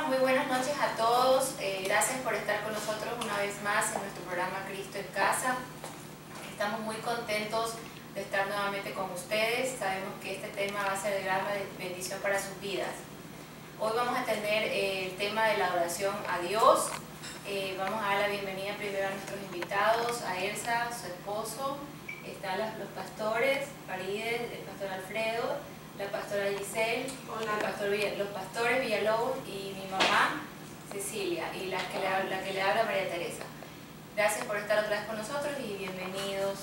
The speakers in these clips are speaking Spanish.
muy buenas noches a todos. Gracias por estar con nosotros una vez más en nuestro programa Cristo en Casa. Estamos muy contentos de estar nuevamente con ustedes. Sabemos que este tema va a ser de gran bendición para sus vidas. Hoy vamos a tener el tema de la adoración a Dios. Vamos a dar la bienvenida primero a nuestros invitados, a Elsa, su esposo, están los pastores, Farideh, el pastor Alfredo, la pastora Giselle, los pastores Villalobos y mi mamá Cecilia, y la que le habla María Teresa. Gracias por estar otra vez con nosotros y bienvenidos,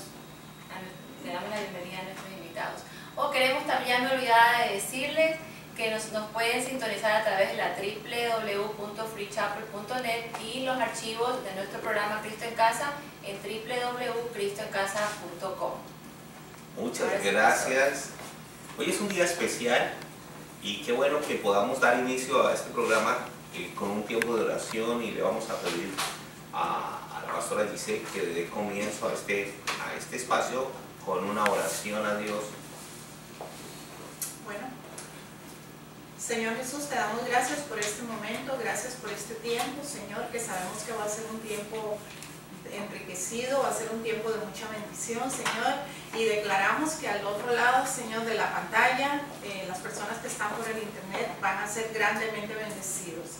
le damos la bienvenida a nuestros invitados. Queremos también, me olvidaba de decirles que nos pueden sintonizar a través de la www.freechapel.net y los archivos de nuestro programa Cristo en Casa en www.cristoencasa.com. Muchas gracias. Hoy es un día especial y qué bueno que podamos dar inicio a este programa con un tiempo de oración, y le vamos a pedir a la pastora Giselle que dé comienzo a este espacio con una oración a Dios. Bueno, Señor Jesús, te damos gracias por este momento, gracias por este tiempo, Señor, que sabemos que va a ser un tiempo enriquecido, va a ser un tiempo de mucha bendición, Señor, y declaramos que al otro lado, Señor, de la pantalla, las personas que están por el internet van a ser grandemente bendecidos.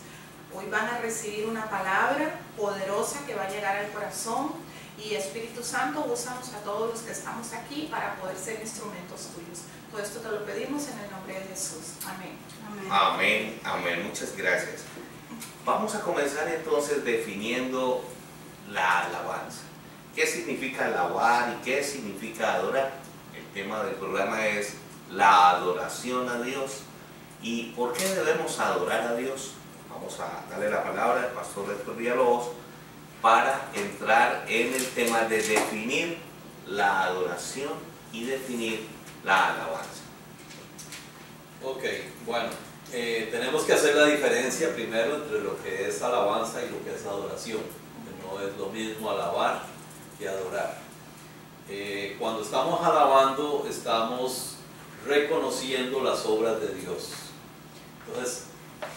Hoy van a recibir una palabra poderosa que va a llegar al corazón, y Espíritu Santo, úsanos a todos los que estamos aquí para poder ser instrumentos tuyos. Todo esto te lo pedimos en el nombre de Jesús. Amén. Amén, amén. Muchas gracias. Vamos a comenzar entonces definiendo la alabanza. ¿Qué significa alabar y qué significa adorar? El tema del programa es la adoración a Dios. ¿Y por qué debemos adorar a Dios? Vamos a darle la palabra al pastor Héctor Villalobos para entrar en el tema de definir la adoración y definir la alabanza. Ok, bueno, tenemos que hacer la diferencia primero entre lo que es alabanza y lo que es adoración. No es lo mismo alabar que adorar. Cuando estamos alabando, estamos reconociendo las obras de Dios. Entonces,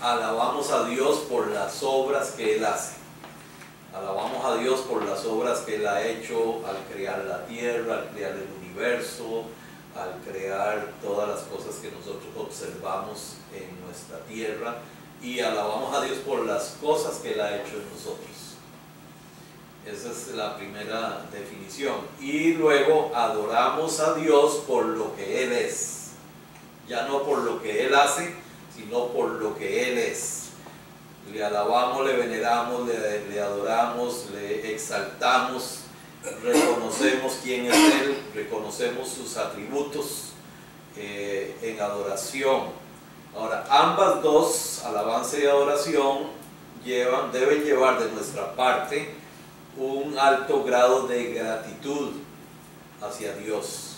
alabamos a Dios por las obras que Él hace. Alabamos a Dios por las obras que Él ha hecho al crear la tierra, al crear el universo, al crear todas las cosas que nosotros observamos en nuestra tierra, y alabamos a Dios por las cosas que Él ha hecho en nosotros. Esa es la primera definición. Y luego adoramos a Dios por lo que Él es. Ya no por lo que Él hace, sino por lo que Él es. Le alabamos, le veneramos, le adoramos, le exaltamos, reconocemos quién es Él, reconocemos sus atributos en adoración. Ahora, ambas dos, alabanza y adoración, deben llevar de nuestra parte un alto grado de gratitud hacia Dios,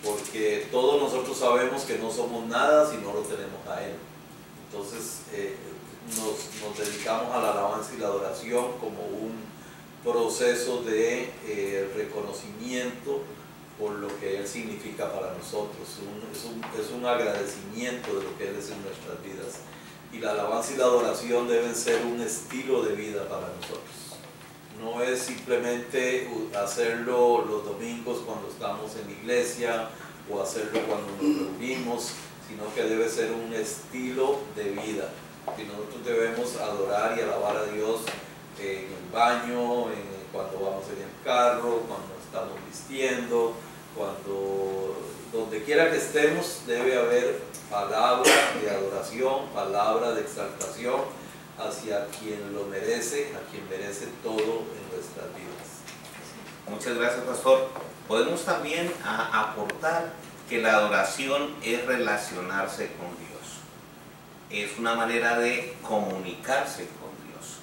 porque todos nosotros sabemos que no somos nada si no lo tenemos a Él. Entonces nos dedicamos a la alabanza y la adoración como un proceso de reconocimiento por lo que Él significa para nosotros. Es un agradecimiento de lo que Él es en nuestras vidas, y la alabanza y la adoración deben ser un estilo de vida para nosotros. No es simplemente hacerlo los domingos cuando estamos en la iglesia o hacerlo cuando nos reunimos, sino que debe ser un estilo de vida. Y nosotros debemos adorar y alabar a Dios en el baño, cuando vamos en el carro, cuando estamos vistiendo, donde quiera que estemos, debe haber palabra de adoración, palabra de exaltación hacia quien lo merece, a quien merece todo en nuestras vidas. Muchas gracias, pastor. Podemos también aportar que la adoración es relacionarse con Dios. Es una manera de comunicarse con Dios.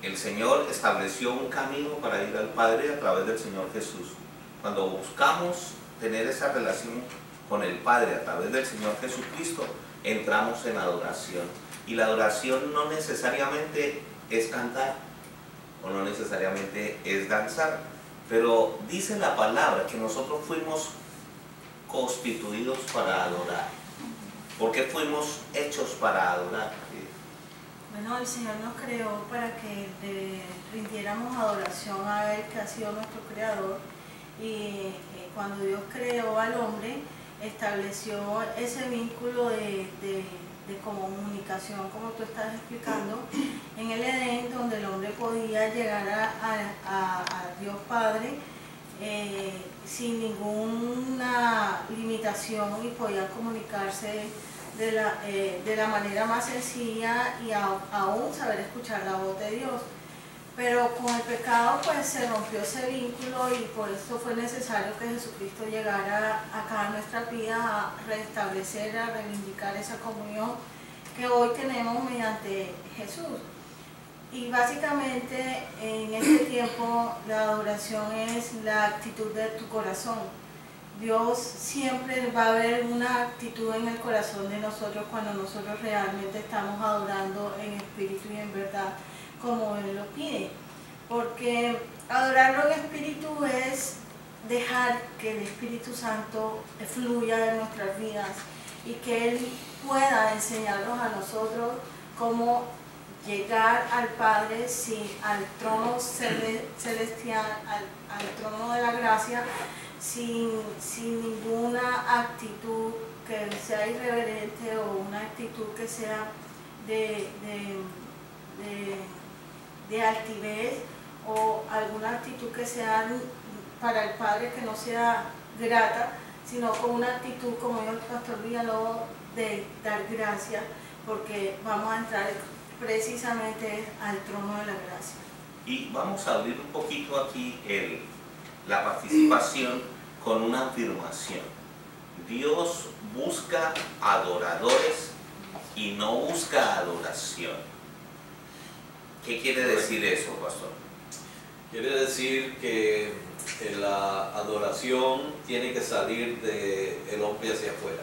El Señor estableció un camino para ir al Padre a través del Señor Jesús. Cuando buscamos tener esa relación con el Padre a través del Señor Jesucristo, entramos en adoración. Y la adoración no necesariamente es cantar, o no necesariamente es danzar, pero dice la palabra que nosotros fuimos constituidos para adorar. ¿Por qué fuimos hechos para adorar? Bueno, el Señor nos creó para que le rindiéramos adoración a Él, que ha sido nuestro creador. Y cuando Dios creó al hombre, estableció ese vínculo de comunicación, como tú estás explicando, en el Edén, donde el hombre podía llegar a Dios Padre sin ninguna limitación y podía comunicarse de la manera más sencilla y aún saber escuchar la voz de Dios. Pero con el pecado pues se rompió ese vínculo y por eso fue necesario que Jesucristo llegara acá a nuestra vida a restablecer, a reivindicar esa comunión que hoy tenemos mediante Jesús. Y básicamente en este tiempo la adoración es la actitud de tu corazón. Dios siempre va a ver una actitud en el corazón de nosotros cuando nosotros realmente estamos adorando en espíritu y en verdad, como Él lo pide, porque adorarlo en espíritu es dejar que el Espíritu Santo fluya en nuestras vidas y que Él pueda enseñarnos a nosotros cómo llegar al Padre, al trono celestial, al trono de la gracia, sin ninguna actitud que sea irreverente o una actitud que sea de altivez o alguna actitud que sea para el Padre que no sea grata, sino con una actitud, como dijo el pastor Villalobos, de dar gracias, porque vamos a entrar precisamente al trono de la gracia. Y vamos a abrir un poquito aquí la participación con una afirmación. Dios busca adoradores y no busca adoración. ¿Qué quiere decir eso, pastor? Quiere decir que la adoración tiene que salir del hombre hacia afuera.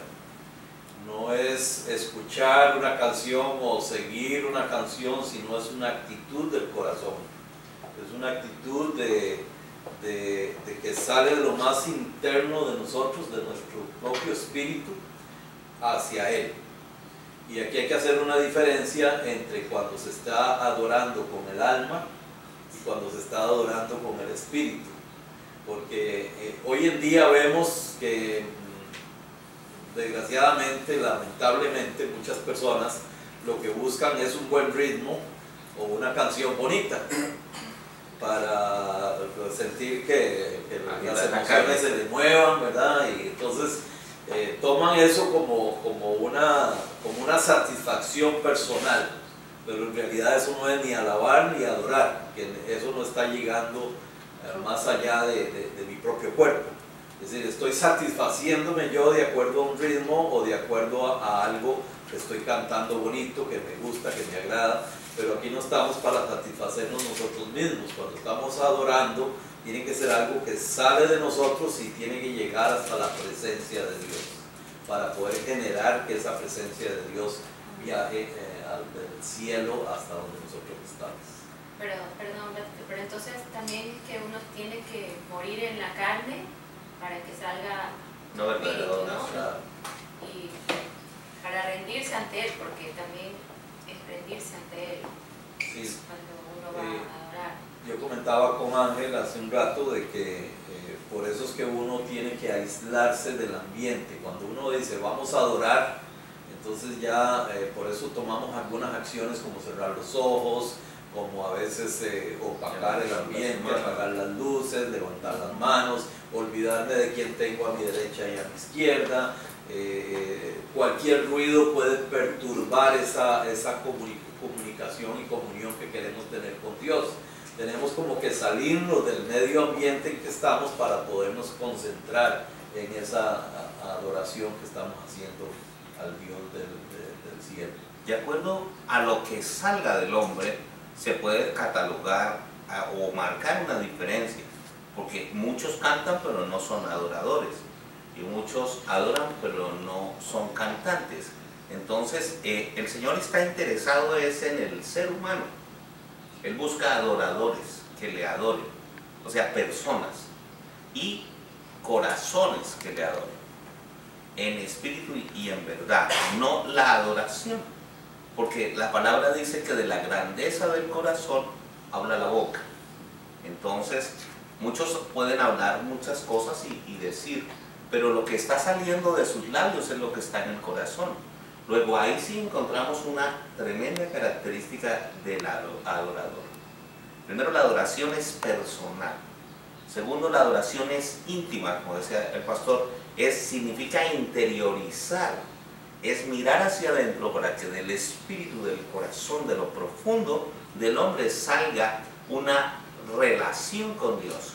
No es escuchar una canción o seguir una canción, sino es una actitud del corazón. Es una actitud de que sale de lo más interno de nosotros, de nuestro propio espíritu, hacia Él. Y aquí hay que hacer una diferencia entre cuando se está adorando con el alma y cuando se está adorando con el espíritu. Porque hoy en día vemos que desgraciadamente, lamentablemente, muchas personas lo que buscan es un buen ritmo o una canción bonita para sentir que las emociones se les muevan, ¿verdad? Y entonces toman eso como una satisfacción personal, pero en realidad eso no es ni alabar ni adorar, que eso no está llegando más allá de mi propio cuerpo. Es decir, estoy satisfaciéndome yo de acuerdo a un ritmo o de acuerdo a algo que estoy cantando bonito, que me gusta, que me agrada, pero aquí no estamos para satisfacernos nosotros mismos. Cuando estamos adorando, tiene que ser algo que sale de nosotros y tiene que llegar hasta la presencia de Dios, para poder generar que esa presencia de Dios viaje del cielo hasta donde nosotros estamos. Perdón, pero entonces también es que uno tiene que morir en la carne para que salga No, espíritu, ¿no? Claro. Y para rendirse ante Él, porque también es rendirse ante Él Sí. cuando uno va a adorar. Yo comentaba con Ángel hace un rato de que por eso es que uno tiene que aislarse del ambiente. Cuando uno dice vamos a adorar, entonces ya por eso tomamos algunas acciones como cerrar los ojos, como a veces opacar el ambiente, apagar las luces, levantar las manos, olvidarme de quién tengo a mi derecha y a mi izquierda. Cualquier ruido puede perturbar esa comunicación y comunión que queremos tener con Dios. Tenemos como que salirnos del medio ambiente en que estamos para podernos concentrar en esa adoración que estamos haciendo al Dios del cielo. De acuerdo a lo que salga del hombre, se puede catalogar o marcar una diferencia, porque muchos cantan pero no son adoradores, y muchos adoran pero no son cantantes. Entonces el Señor está interesado es en el ser humano. Él busca adoradores que le adoren, o sea, personas y corazones que le adoren, en espíritu y en verdad, no la adoración. porque la palabra dice que de la grandeza del corazón habla la boca. Entonces, muchos pueden hablar muchas cosas y decir, pero lo que está saliendo de sus labios es lo que está en el corazón. Luego ahí sí encontramos una tremenda característica del adorador. Primero, la adoración es personal. Segundo, la adoración es íntima, como decía el pastor, significa interiorizar, es mirar hacia adentro para que del espíritu, del corazón, de lo profundo del hombre salga una relación con Dios.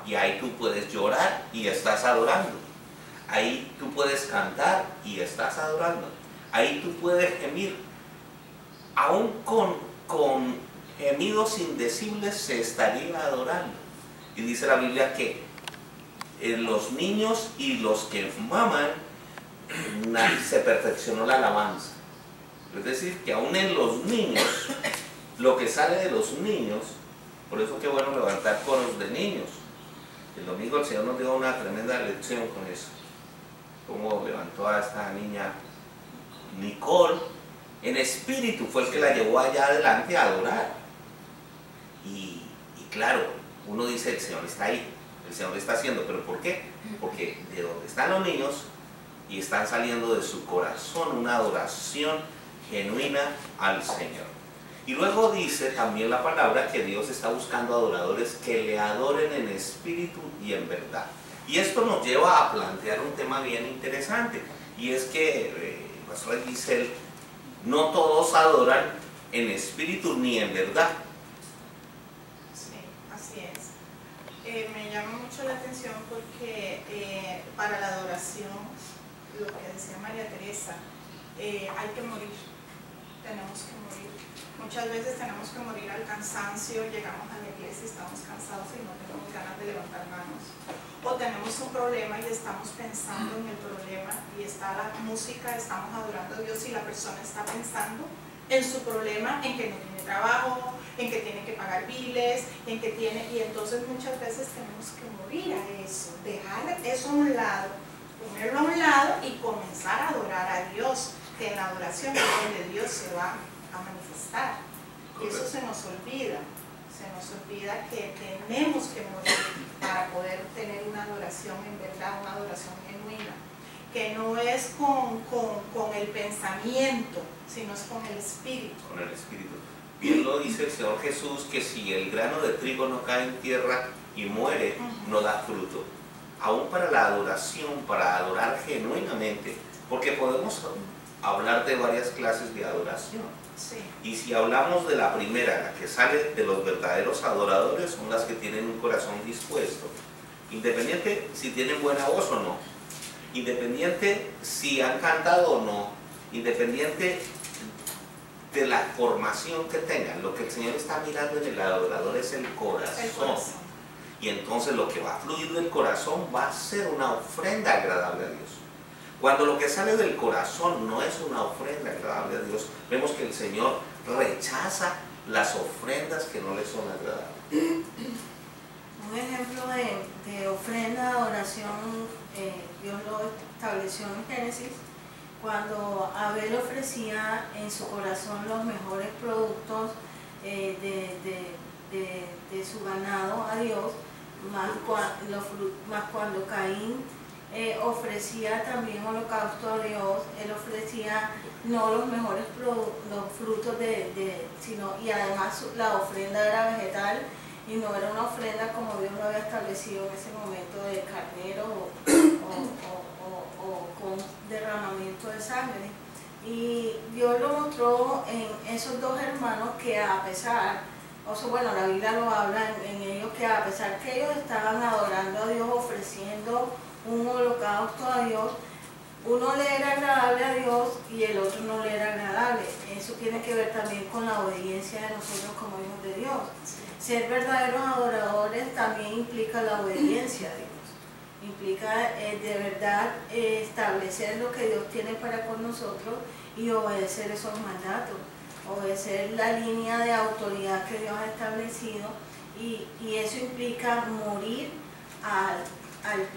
Y ahí tú puedes llorar y estás adorando. Ahí tú puedes cantar y estás adorando. Ahí tú puedes gemir. Aún con gemidos indecibles se estaría adorando. Y dice la Biblia que los niños y los que maman se perfeccionó la alabanza. Es decir, que aún en los niños, lo que sale de los niños, por eso qué bueno levantar coros de niños. El domingo el Señor nos dio una tremenda lección con eso. Cómo levantó a esta niña Nicole, en espíritu fue el que la llevó allá adelante a adorar. Y claro, uno dice, el Señor está ahí, el Señor lo está haciendo, pero ¿por qué? Porque de donde están los niños y están saliendo de su corazón una adoración genuina al Señor. Y luego dice también la palabra que Dios está buscando adoradores que le adoren en espíritu y en verdad. Y esto nos lleva a plantear un tema bien interesante, y es que, pastor Giselle, no todos adoran en espíritu ni en verdad. Sí, así es. Me llama mucho la atención porque para la adoración, lo que decía María Teresa, hay que morir, tenemos que morir. Muchas veces tenemos que morir al cansancio, llegamos a la iglesia, estamos cansados y no tenemos ganas de levantar manos. O tenemos un problema y estamos pensando en el problema y está la música, estamos adorando a Dios y la persona está pensando en su problema, en que no tiene trabajo, en que tiene que pagar biles, en que tiene... Y entonces muchas veces tenemos que morir a eso, dejar eso a un lado, ponerlo a un lado y comenzar a adorar a Dios, que en la adoración es donde Dios se va a manifestar. Y eso se nos olvida que tenemos que morir para poder tener una adoración en verdad, una adoración genuina, que no es con el pensamiento, sino es con el espíritu. Con el espíritu. Bien lo dice el Señor Jesús, que si el grano de trigo no cae en tierra y muere, no da fruto. Aún para la adoración, para adorar genuinamente, porque podemos hablar de varias clases de adoración. Sí. Y si hablamos de la primera, la que sale de los verdaderos adoradores, son las que tienen un corazón dispuesto, independiente si tienen buena voz o no, independiente si han cantado o no, independiente de la formación que tengan. Lo que el Señor está mirando en el adorador es el corazón. Y entonces lo que va a fluir del corazón va a ser una ofrenda agradable a Dios. Cuando lo que sale del corazón no es una ofrenda agradable a Dios, vemos que el Señor rechaza las ofrendas que no le son agradables. Un ejemplo de ofrenda, adoración, Dios lo estableció en Génesis, cuando Abel ofrecía en su corazón los mejores productos de su ganado a Dios, más cuando Caín ofrecía también holocausto a Dios, él ofrecía no los mejores los frutos sino, y además la ofrenda era vegetal y no era una ofrenda como Dios lo había establecido en ese momento de carnero o con derramamiento de sangre. Y Dios lo mostró en esos dos hermanos que a pesar, bueno, la Biblia lo habla en ellos, que a pesar que ellos estaban adorando a Dios, ofreciendo un holocausto a Dios, uno le era agradable a Dios y el otro no le era agradable. Eso tiene que ver también con la obediencia de nosotros como hijos de Dios. Ser verdaderos adoradores también implica la obediencia a Dios. Implica de verdad establecer lo que Dios tiene para con nosotros y obedecer esos mandatos, obedecer la línea de autoridad que Dios ha establecido, y eso implica morir al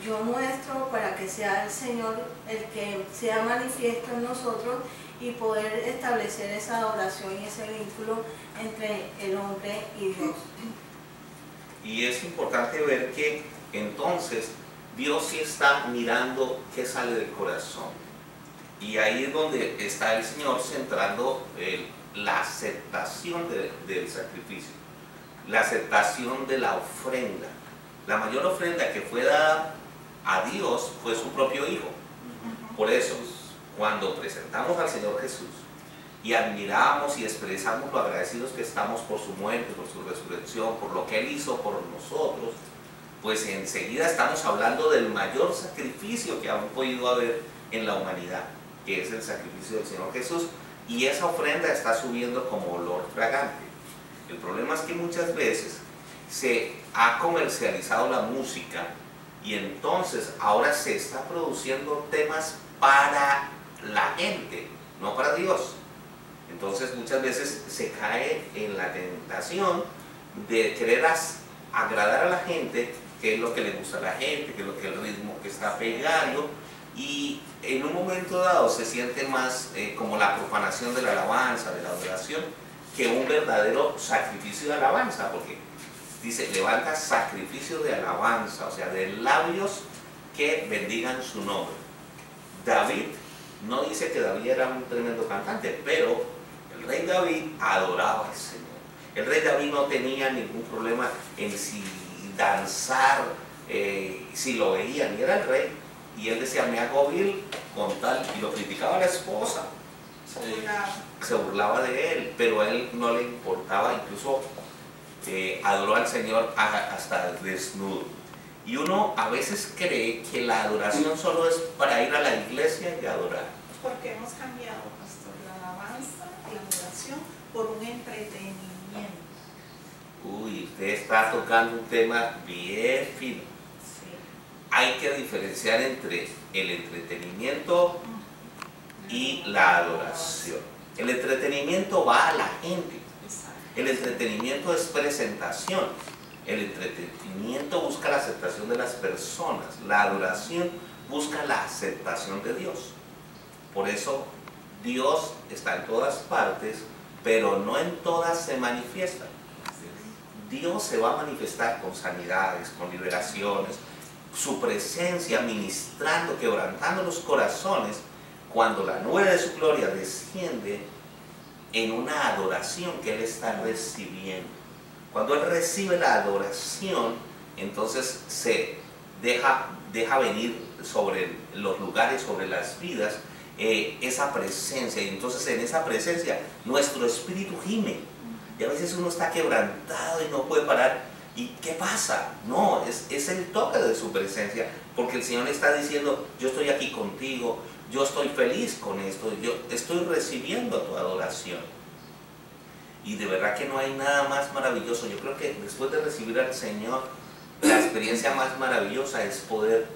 yo nuestro para que sea el Señor el que sea manifiesto en nosotros y poder establecer esa adoración y ese vínculo entre el hombre y Dios. Y es importante ver que entonces Dios sí está mirando qué sale del corazón. Y ahí es donde está el Señor centrando la aceptación del sacrificio, la aceptación de la ofrenda. La mayor ofrenda que fue dada a Dios fue su propio Hijo. Por eso, cuando presentamos al Señor Jesús y admiramos y expresamos lo agradecidos que estamos por su muerte, por su resurrección, por lo que Él hizo por nosotros, pues enseguida estamos hablando del mayor sacrificio que ha podido haber en la humanidad, que es el sacrificio del Señor Jesús, y esa ofrenda está subiendo como olor fragante. El problema es que muchas veces se ha comercializado la música y entonces ahora se está produciendo temas para la gente, no para Dios. Entonces muchas veces se cae en la tentación de querer agradar a la gente, qué es lo que le gusta a la gente, qué es lo que el ritmo que está pegando, y en un momento dado se siente más como la profanación de la alabanza, de la adoración, que un verdadero sacrificio de alabanza, porque dice, levanta sacrificio de alabanza, o sea, de labios que bendigan su nombre. David no dice que David era un tremendo cantante, pero el rey David adoraba al Señor. El rey David no tenía ningún problema en si danzar, si lo veían, y era el rey, y él decía, me hago vil con tal, y lo criticaba a la esposa, se burlaba de él, pero a él no le importaba, incluso adoró al Señor hasta desnudo. Y uno a veces cree que la adoración solo es para ir a la iglesia y adorar. Porque hemos cambiado, pastor, la alabanza y la adoración por un entretenimiento. Uy, usted está tocando un tema bien fino. Sí. Hay que diferenciar entre el entretenimiento y la adoración. El entretenimiento va a la gente. El entretenimiento es presentación. El entretenimiento busca la aceptación de las personas. La adoración busca la aceptación de Dios. Por eso Dios está en todas partes, pero no en todas se manifiesta. Dios se va a manifestar con sanidades, con liberaciones, su presencia ministrando, quebrantando los corazones, cuando la nube de su gloria desciende en una adoración que Él está recibiendo. Cuando Él recibe la adoración, entonces se deja venir sobre los lugares, sobre las vidas, esa presencia, y entonces en esa presencia nuestro espíritu gime, y a veces uno está quebrantado y no puede parar. ¿Y qué pasa? No, es el toque de su presencia, porque el Señor está diciendo, yo estoy aquí contigo, yo estoy feliz con esto, yo estoy recibiendo tu adoración. Y de verdad que no hay nada más maravilloso. Yo creo que después de recibir al Señor, la experiencia más maravillosa es poder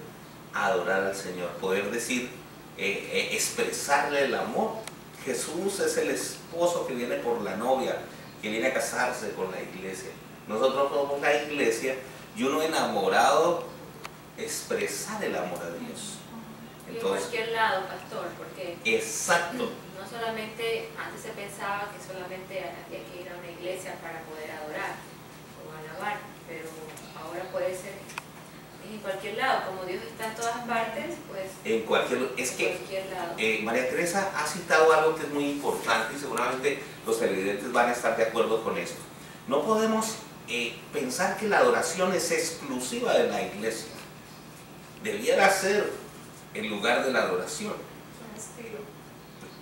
adorar al Señor, poder decir, expresarle el amor. Jesús es el esposo que viene por la novia, que viene a casarse con la iglesia. Nosotros somos la iglesia, y uno enamorado expresar el amor a Dios. Y en cualquier lado, pastor, porque exacto. no solamente, antes se pensaba que solamente había que ir a una iglesia para poder adorar o alabar, pero ahora puede ser en cualquier lado, como Dios está en todas partes, pues en cualquier lado. María Teresa ha citado algo que es muy importante y seguramente los televidentes van a estar de acuerdo con esto. No podemos pensar que la adoración es exclusiva de la iglesia. Debiera ser el lugar de la adoración.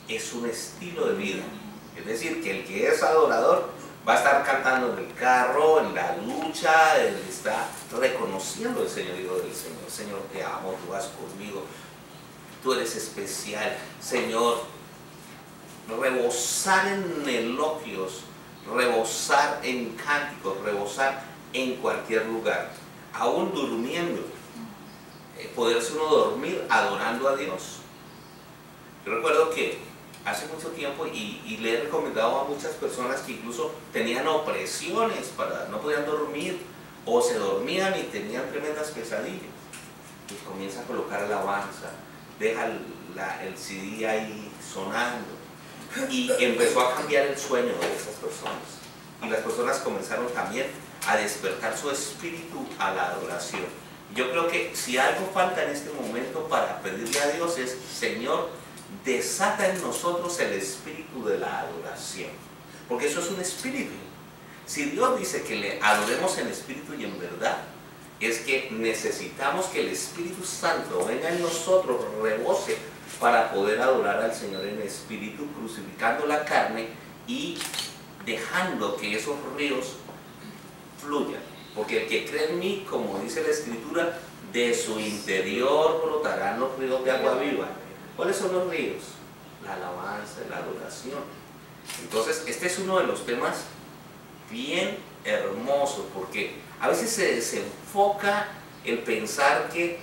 Es un estilo de vida. Es decir, que el que es adorador va a estar cantando en el carro, en la ducha, él está reconociendo el señorío del Señor. Señor, te amo, tú vas conmigo, tú eres especial. Señor, rebosar en elogios, rebosar en cánticos, rebosar en cualquier lugar, aún durmiendo, poderse uno dormir adorando a Dios. Yo recuerdo que hace mucho tiempo, y le he recomendado a muchas personas que incluso tenían opresiones, no podían dormir, o se dormían y tenían tremendas pesadillas, y comienza a colocar alabanza, deja el CD ahí sonando, y empezó a cambiar el sueño de esas personas. Y las personas comenzaron también a despertar su espíritu a la adoración. Yo creo que si algo falta en este momento para pedirle a Dios es: Señor, desata en nosotros el espíritu de la adoración, porque eso es un espíritu. Si Dios dice que le adoremos en espíritu y en verdad, es que necesitamos que el Espíritu Santo venga en nosotros, rebose, para poder adorar al Señor en espíritu, crucificando la carne y dejando que esos ríos fluyan. Porque el que cree en mí, como dice la Escritura, de su interior brotarán los ríos de agua viva. ¿Cuáles son los ríos? La alabanza, la adoración. Entonces, este es uno de los temas bien hermosos, porque a veces se desenfoca el pensar que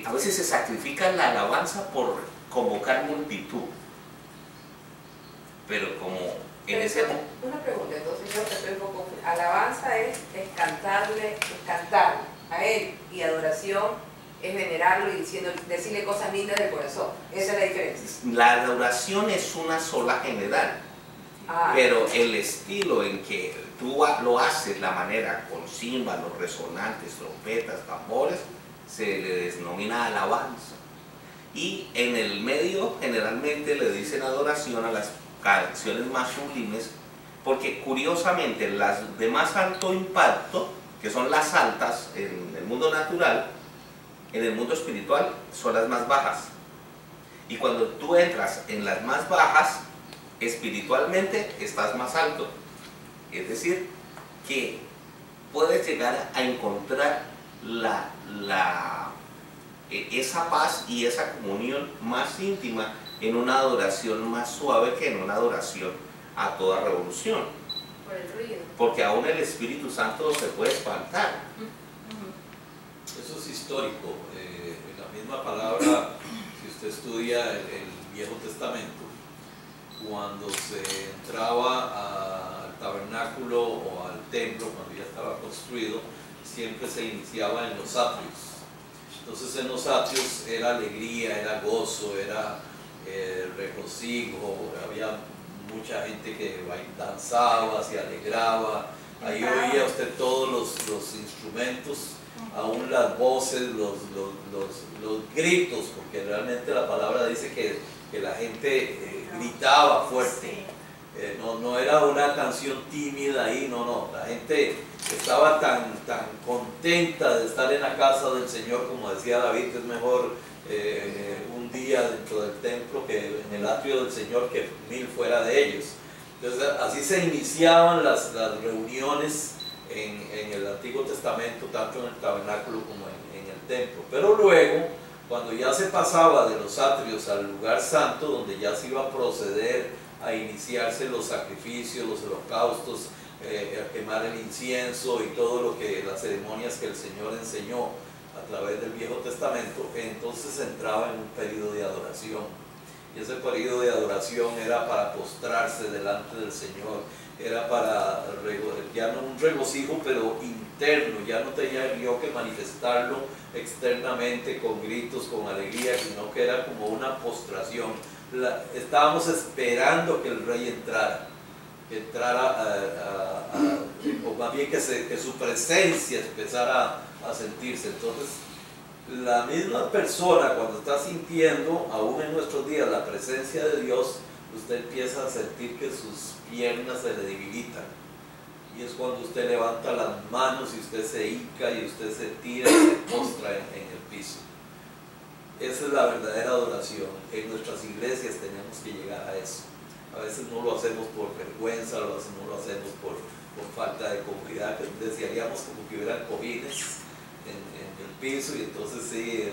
a veces se sacrifica la alabanza por convocar multitud. Pero como en ese momento... Una pregunta, entonces yo estoy un poco confundida. Alabanza es cantarle a Él, y adoración es venerarlo y decirle cosas lindas del corazón. Esa es la diferencia. La adoración es una sola general, pero el estilo en que tú lo haces, la manera con címbalos, resonantes, trompetas, tambores, se le denomina alabanza. Y en el medio generalmente le dicen adoración a las canciones más sublimes, porque curiosamente las de más alto impacto, que son las altas en el mundo natural, en el mundo espiritual son las más bajas. Y cuando tú entras en las más bajas, espiritualmente estás más alto. Es decir, que puedes llegar a encontrar esa paz y esa comunión más íntima en una adoración más suave que en una adoración a toda revolución. Por el ruido. Porque aún el Espíritu Santo se puede espantar. Eso es histórico. La misma palabra, si usted estudia el Viejo Testamento, cuando se entraba al tabernáculo o al templo, cuando ya estaba construido, siempre se iniciaba en los atrios. Entonces en los atrios era alegría, era gozo, era regocijo, había mucha gente que danzaba, se alegraba, ahí oía usted todos los instrumentos, aún las voces, los gritos, porque realmente la palabra dice que la gente gritaba fuerte. No era una canción tímida ahí, no, la gente estaba tan contenta de estar en la casa del Señor, como decía David, que es mejor un día dentro del templo que en el atrio del Señor que 1000 fuera de ellos. Entonces así se iniciaban las reuniones en el Antiguo Testamento, tanto en el tabernáculo como en el templo. Pero luego, cuando ya se pasaba de los atrios al lugar santo, donde ya se iba a proceder a iniciarse los sacrificios, los holocaustos, a quemar el incienso y todo lo que las ceremonias que el Señor enseñó a través del Viejo Testamento, entonces entraba en un periodo de adoración. Y ese periodo de adoración era para postrarse delante del Señor, era para ya no un regocijo, pero interno, ya no tenía yo que manifestarlo externamente con gritos, con alegría, sino que era como una postración. Estábamos esperando que el Rey entrara, o más bien que su presencia empezara a sentirse. Entonces, la misma persona, cuando está sintiendo, aún en nuestros días, la presencia de Dios, usted empieza a sentir que sus piernas se le debilitan. Y es cuando usted levanta las manos y usted se hinca y usted se tira y se postra en el piso. Esa es la verdadera adoración. En nuestras iglesias tenemos que llegar a eso. A veces no lo hacemos por vergüenza, a veces no lo hacemos por falta de comodidad, que desearíamos como que hubieran cojines en el piso, y entonces sí,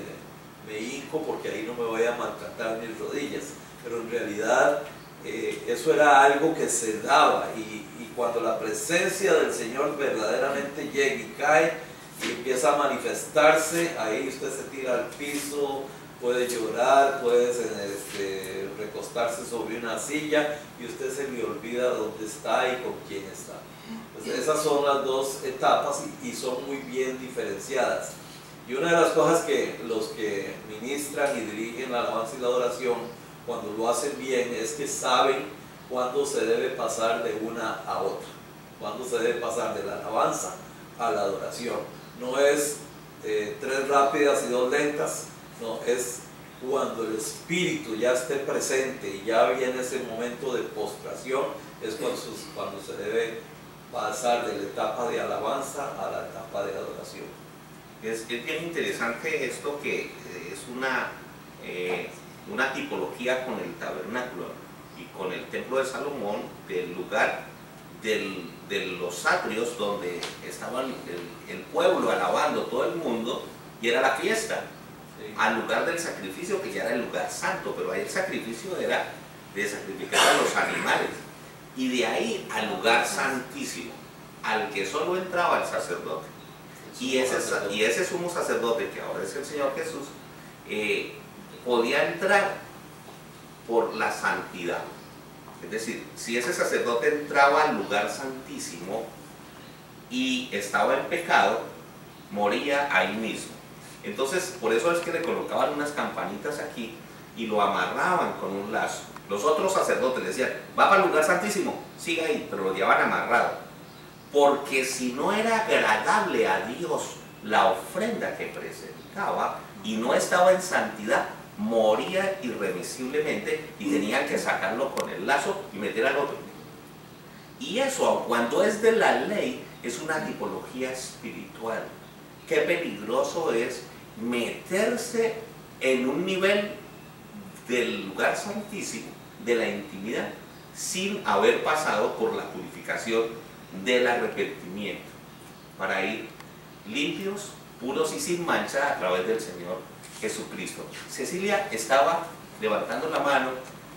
me hinco porque ahí no me voy a maltratar mis rodillas. Pero en realidad eso era algo que se daba, y cuando la presencia del Señor verdaderamente llega y cae y empieza a manifestarse, ahí usted se tira al piso, puede llorar, puede recostarse sobre una silla y usted se le olvida dónde está y con quién está. Entonces, esas son las dos etapas y son muy bien diferenciadas. Y una de las cosas que los que ministran y dirigen la alabanza y la adoración, cuando lo hacen bien, es que saben cuándo se debe pasar de una a otra, cuándo se debe pasar de la alabanza a la adoración. No es 3 rápidas y 2 lentas, no, es cuando el espíritu ya esté presente y ya viene ese momento de postración, es cuando se debe pasar de la etapa de alabanza a la etapa de adoración. Es bien interesante esto, que es una tipología con el tabernáculo y con el templo de Salomón, del lugar de los atrios donde estaba el pueblo alabando, todo el mundo, y era la fiesta, Sí. al lugar del sacrificio, que ya era el lugar santo, pero ahí el sacrificio era de sacrificar a los animales, y de ahí al lugar santísimo, al que solo entraba el sacerdote. Y ese sumo sacerdote, que ahora es el Señor Jesús, podía entrar por la santidad. Es decir, si ese sacerdote entraba al lugar santísimo y estaba en pecado, moría ahí mismo. Entonces, por eso es que le colocaban unas campanitas aquí y lo amarraban con un lazo. Los otros sacerdotes le decían, va para el lugar santísimo, siga ahí, pero lo llevaban amarrado. Porque si no era agradable a Dios la ofrenda que presentaba y no estaba en santidad, moría irremisiblemente y tenían que sacarlo con el lazo y meter al otro. Y eso, aun cuando es de la ley, es una tipología espiritual. Qué peligroso es meterse en un nivel del lugar santísimo, de la intimidad, sin haber pasado por la purificación del arrepentimiento, para ir limpios, puros y sin mancha a través del Señor Jesucristo. Cecilia estaba levantando la mano,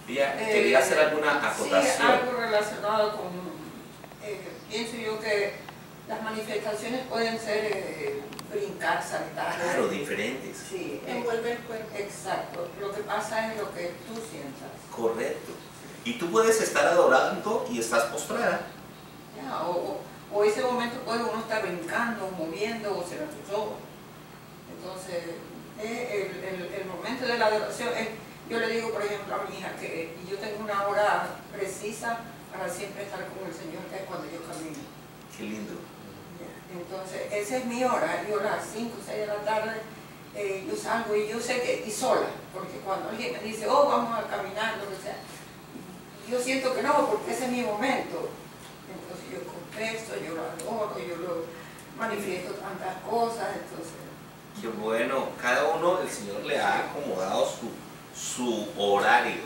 ella quería hacer alguna acotación. Sí, algo relacionado con, pienso yo que las manifestaciones pueden ser brincar, saltar. Claro, diferentes. Sí, Envuelve el cuerpo. exacto. Lo que pasa es lo que tú sientas. Correcto. Y tú puedes estar adorando y estás postrada. Ya, o ese momento puede uno estar brincando, moviendo o cerrar tus ojos. Entonces, el momento de la adoración, yo le digo, por ejemplo, a mi hija que yo tengo una hora precisa para siempre estar con el Señor, que es cuando yo camino. Qué lindo. Entonces, esa es mi hora. Yo a las 5 o 6 de la tarde yo salgo y yo sé que, y sola, porque cuando alguien me dice, oh, vamos a caminar, lo que sea, yo siento que no, porque ese es mi momento. Entonces yo confieso, yo lo adoro, yo lo manifiesto tantas cosas, entonces... Qué bueno. Cada uno, el Señor le ha acomodado su horario.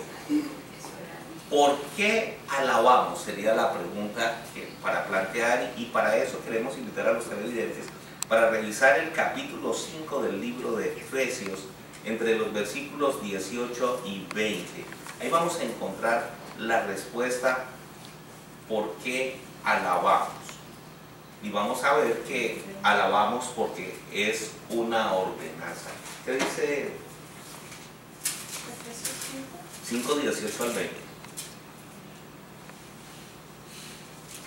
¿Por qué alabamos? Sería la pregunta para plantear, y para eso queremos invitar a los televidentes para revisar el capítulo 5 del libro de Efesios, entre los versículos 18 y 20. Ahí vamos a encontrar la respuesta por qué alabamos. Y vamos a ver que alabamos porque es una ordenanza. ¿Qué dice? 5, 18 al 20.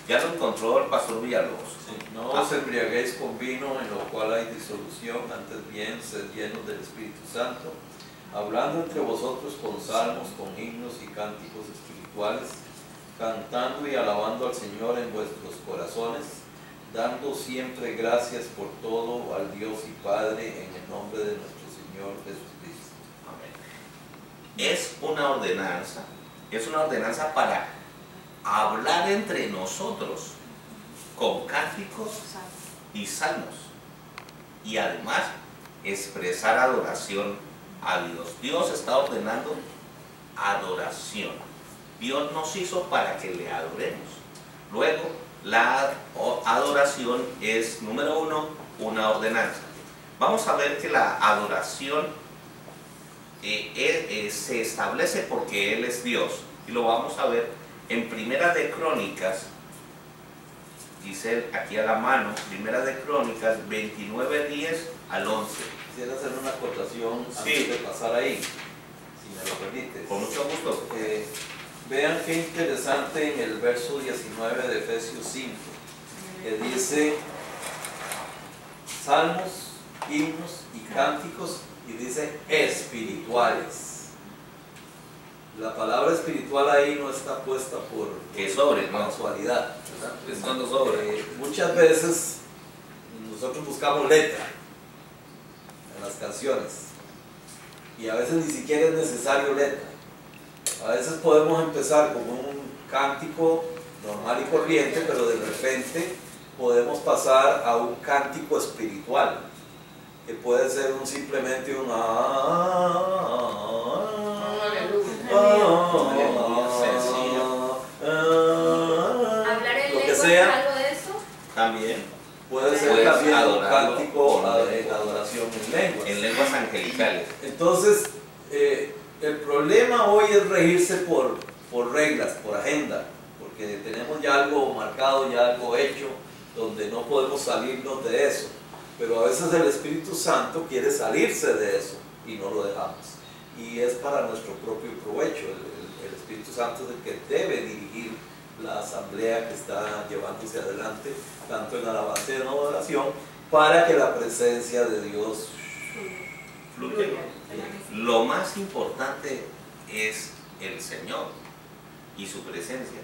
Ya lo encontró el pastor Villalobos. Sí, no os embriaguéis con vino en lo cual hay disolución, antes bien sed llenos del Espíritu Santo, hablando entre vosotros con salmos, con himnos y cánticos espirituales, cantando y alabando al Señor en vuestros corazones, dando siempre gracias por todo al Dios y Padre en el nombre de nuestro Señor Jesucristo. Amén. Es una ordenanza para hablar entre nosotros con cánticos y salmos, y además expresar adoración a Dios. Dios está ordenando adoración. Dios nos hizo para que le adoremos. Luego, la adoración es, número 1, una ordenanza. Vamos a ver que la adoración se establece porque Él es Dios, y lo vamos a ver en Primera de Crónicas, dice aquí a la mano, Primera de Crónicas 29, 10 al 11. Quisiera hacer una acotación antes de pasar ahí, si me lo permites. Con mucho gusto. Vean qué interesante en el verso 19 de Efesios 5, que dice salmos, himnos y cánticos, y dice espirituales. La palabra espiritual ahí no está puesta por Que sobre, ¿no? casualidad. Es cuando sobra. Muchas veces nosotros buscamos letra en las canciones y a veces ni siquiera es necesario letra. A veces podemos empezar con un cántico normal y corriente, pero de repente podemos pasar a un cántico espiritual, que puede ser simplemente un ¿Hablar en lo que lengua es sea. algo de eso? También Puede ser Puedes también un adorarlo cántico con de adoración en lenguas. en lenguas angelicales. Entonces, el problema hoy es regirse por reglas, por agenda, porque tenemos ya algo marcado, ya algo hecho, donde no podemos salirnos de eso. Pero a veces el Espíritu Santo quiere salirse de eso y no lo dejamos. Y es para nuestro propio provecho. El Espíritu Santo es el que debe dirigir la asamblea que está llevándose adelante, tanto en alabanza y en adoración, para que la presencia de Dios Fluye. Lo más importante es el Señor y su presencia.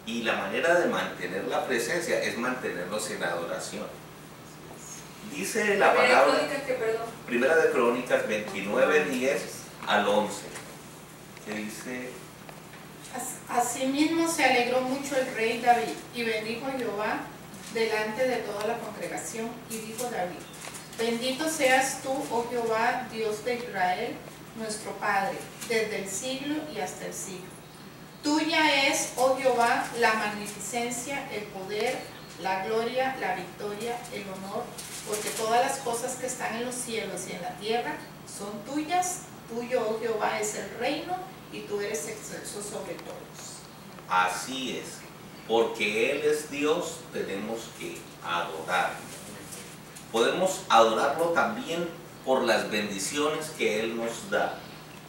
Y la manera de mantener la presencia es mantenernos en adoración. Dice la palabra, Primera de Crónicas 29, 10 al 11, que dice: Asimismo se alegró mucho el rey David y bendijo a Jehová delante de toda la congregación, y dijo David: Bendito seas tú, oh Jehová, Dios de Israel, nuestro Padre, desde el siglo y hasta el siglo. Tuya es, oh Jehová, la magnificencia, el poder, la gloria, la victoria, el honor, porque todas las cosas que están en los cielos y en la tierra son tuyas. Tuyo, oh Jehová, es el reino, y tú eres excelso sobre todos. así es, porque Él es Dios, tenemos que adorar. Podemos adorarlo también por las bendiciones que Él nos da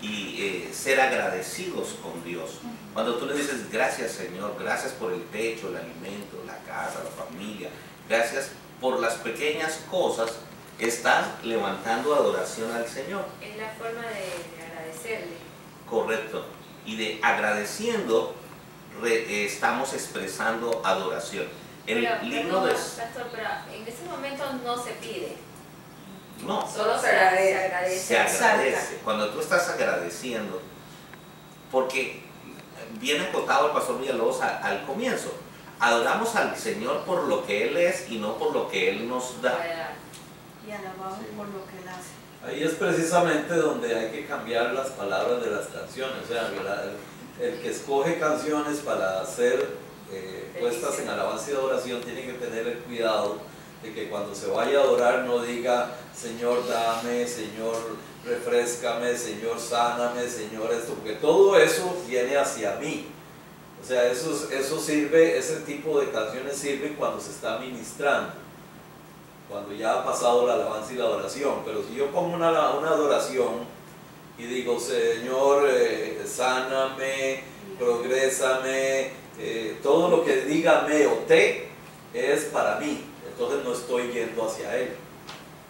y ser agradecidos con Dios. Cuando tú le dices: gracias Señor, gracias por el techo, el alimento, la casa, la familia, gracias por las pequeñas cosas, estás levantando adoración al Señor. Es la forma de agradecerle. Correcto. Y de agradeciendo estamos expresando adoración. El libro de... Pastor, pero en ese momento no se pide. No, Solo se agradece. se agradece. Cuando tú estás agradeciendo, porque viene acotado el pastor Villalobos al comienzo, adoramos al Señor por lo que Él es y no por lo que Él nos da. Y alabamos por lo que Él hace. Ahí es precisamente donde hay que cambiar las palabras de las canciones. O sea, el que escoge canciones para ser puestas en alabanza y adoración tiene que tener el cuidado de que cuando se vaya a adorar no diga: Señor, dame, Señor, refréscame, Señor, sáname, Señor, esto, porque todo eso viene hacia mí. O sea, eso sirve, ese tipo de canciones sirven cuando se está ministrando, cuando ya ha pasado la alabanza y la adoración. Pero si yo pongo una adoración y digo: Señor, sáname, progrésame, todo lo que diga me o te es para mí, entonces no estoy yendo hacia Él.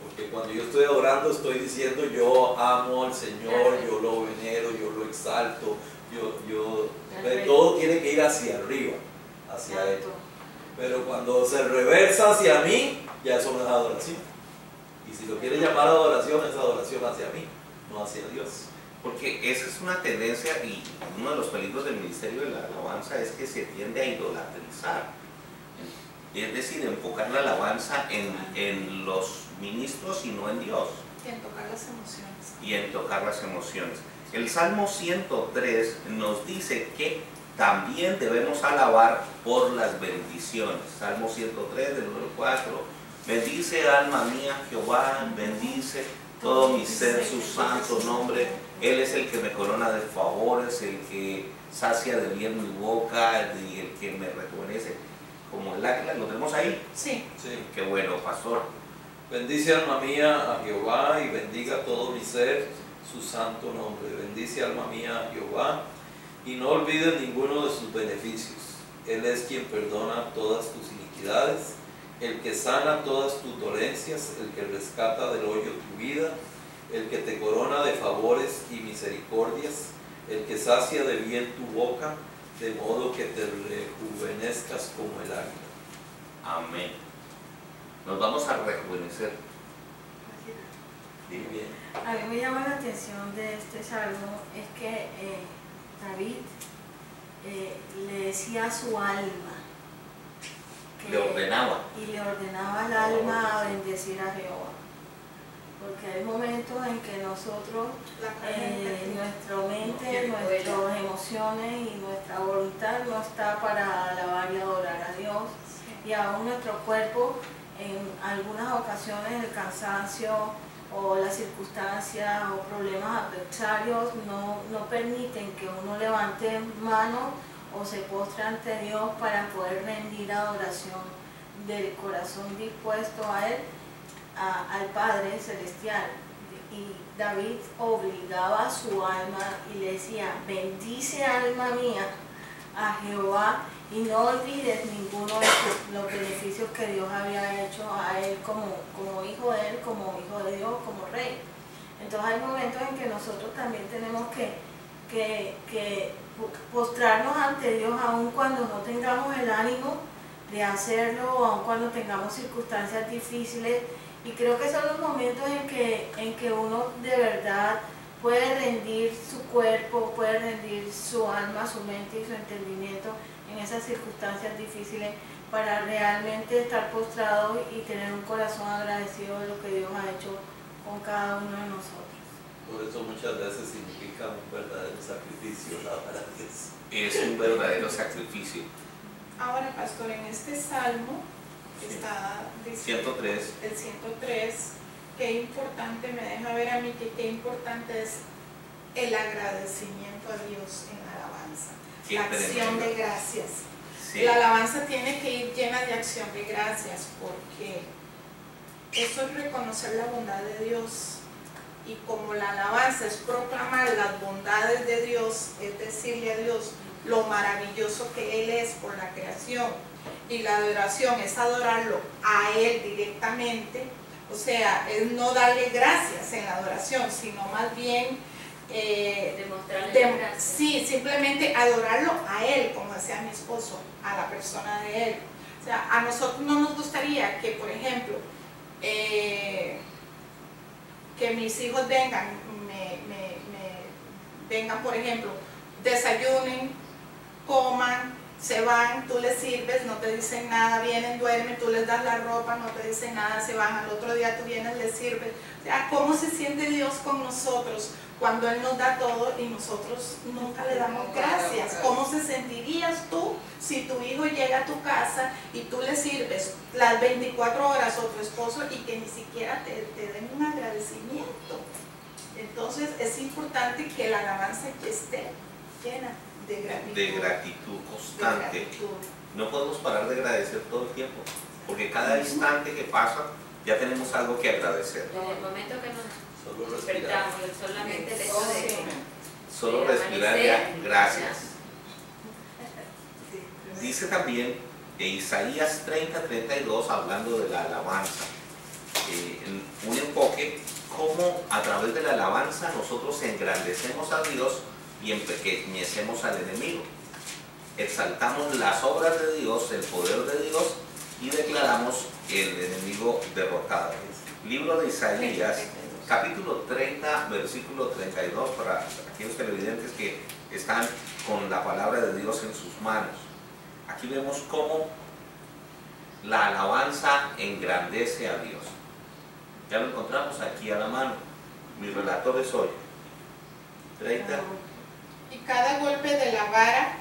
Porque cuando yo estoy adorando, estoy diciendo: yo amo al Señor, yo lo venero, yo lo exalto, todo tiene que ir hacia arriba, hacia Él. Pero cuando se reversa hacia mí, ya eso no es adoración. Y si lo quiere llamar adoración, es adoración hacia mí, no hacia Dios. Porque esa es una tendencia, y uno de los peligros del ministerio de la alabanza es que se tiende a idolatrizar. Es decir, enfocar la alabanza en los ministros y no en Dios. Y en tocar las emociones. Y en tocar las emociones. El Salmo 103 nos dice que también debemos alabar por las bendiciones. Salmo 103, del 1 al 4. Bendice, alma mía, Jehová, bendice todo mi ser su santo nombre. Él es el que me corona de favores, el que sacia de bien mi boca y el que me rejuvenece como el águila. ¿Lo tenemos ahí? Sí. Sí. Qué bueno, pastor. Bendice, alma mía, a Jehová, y bendiga todo mi ser su santo nombre. Bendice, alma mía, a Jehová, y no olvides ninguno de sus beneficios. Él es quien perdona todas tus iniquidades, el que sana todas tus dolencias, el que rescata del hoyo tu vida, el que te corona de favores y misericordias, el que sacia de bien tu boca, de modo que te rejuvenezcas como el águila. Amén. Nos vamos a rejuvenecer. Muy bien. A mí me llama la atención de este salmo es que David le decía a su alma que, Le ordenaba. y le ordenaba al alma a bendecir a Jehová, porque hay momentos en que nosotros nuestra mente, nuestras emociones y nuestra voluntad no está para alabar y adorar a Dios, y aún nuestro cuerpo en algunas ocasiones el cansancio o las circunstancias o problemas adversarios no permiten que uno levante mano o se postre ante Dios para poder rendir adoración del corazón dispuesto a Él, al Padre Celestial. Y David obligaba a su alma y le decía: bendice alma mía a Jehová y no olvides ninguno de los beneficios que Dios había hecho a él como hijo de él, como hijo de Dios, como rey. Entonces hay momentos en que nosotros también tenemos que postrarnos ante Dios, aun cuando no tengamos el ánimo de hacerlo, o aun cuando tengamos circunstancias difíciles. Y creo que son los momentos en que uno de verdad puede rendir su cuerpo, puede rendir su alma, su mente y su entendimiento en esas circunstancias difíciles, para realmente estar postrados y tener un corazón agradecido de lo que Dios ha hecho con cada uno de nosotros. Por eso muchas veces significa un verdadero sacrificio, la verdad Es un verdadero sacrificio. Ahora, pastor, en este salmo está diciendo 103. el 103, qué importante, me deja ver a mí que qué importante es el agradecimiento a Dios en la alabanza, Qué la acción tremendo. de gracias. Sí. La alabanza tiene que ir llena de acción de gracias, porque eso es reconocer la bondad de Dios, y como la alabanza es proclamar las bondades de Dios, es decirle a Dios lo maravilloso que Él es por la creación, y la adoración es adorarlo a Él directamente, o sea, es no darle gracias en la adoración, sino más bien demostrarle gracias. sí, simplemente adorarlo a Él, como decía mi esposo, a la persona de Él. O sea, a nosotros no nos gustaría que, por ejemplo, que mis hijos vengan, vengan, por ejemplo, desayunen, coman, se van, tú les sirves, no te dicen nada, vienen, duermen, tú les das la ropa, no te dicen nada, se van, al otro día tú vienes, les sirves. O sea, ¿cómo se siente Dios con nosotros cuando Él nos da todo y nosotros nunca le damos gracias? ¿Cómo se sentirías tú si tu hijo llega a tu casa y tú le sirves las 24 horas, o tu esposo, y que ni siquiera te den un agradecimiento? Entonces es importante que la alabanza esté llena de gratitud. De gratitud constante. De gratitud. No podemos parar de agradecer todo el tiempo, porque cada instante que pasa ya tenemos algo que agradecer. Desde el momento que nos Solo respirar. despertamos, solamente el hecho de Solo respirar ya, gracias. Dice también en Isaías 30:32, hablando de la alabanza, un enfoque cómo a través de la alabanza nosotros engrandecemos a Dios y empequeñecemos al enemigo. Exaltamos las obras de Dios, el poder de Dios, y declaramos el enemigo derrotado. Libro de Isaías, capítulo 30, versículo 32, para aquellos televidentes que están con la palabra de Dios en sus manos. Aquí vemos cómo la alabanza engrandece a Dios. Ya lo encontramos aquí a la mano. Mi relator es hoy. 30. Y cada golpe de la vara,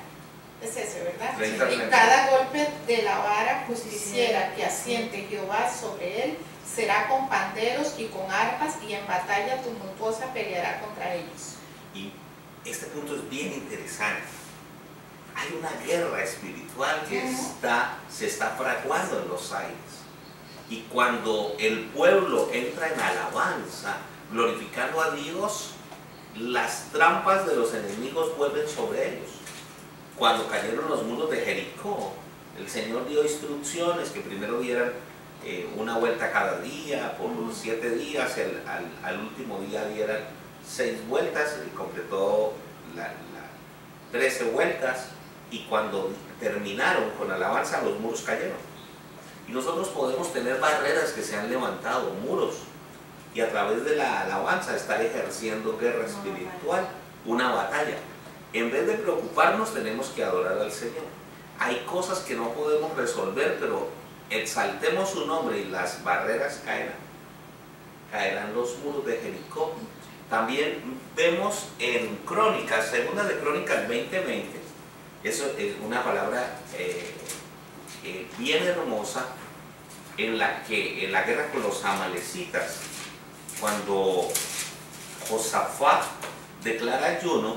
es ese, ¿verdad? 30, Y cada golpe de la vara justiciera que asiente Jehová sobre él, será con panderos y con arpas, y en batalla tumultuosa peleará contra ellos. Y este punto es bien interesante. Hay una guerra espiritual que se está fraguando en los aires. Y cuando el pueblo entra en alabanza, glorificando a Dios, las trampas de los enemigos vuelven sobre ellos. Cuando cayeron los muros de Jericó, el Señor dio instrucciones que primero dieran una vuelta cada día, por los 7 días, al último día dieran 6 vueltas, y completó 13 vueltas, y cuando terminaron con alabanza los muros cayeron. Y nosotros podemos tener barreras que se han levantado, muros, y a través de la alabanza estar ejerciendo guerra espiritual, una batalla. En vez de preocuparnos, tenemos que adorar al Señor. Hay cosas que no podemos resolver, pero exaltemos su nombre y las barreras caerán. Caerán los muros de Jericó. También vemos en Crónicas, segunda de Crónicas 20:20, eso es una palabra bien hermosa, en la que en la guerra con los amalecitas, cuando Josafat declara ayuno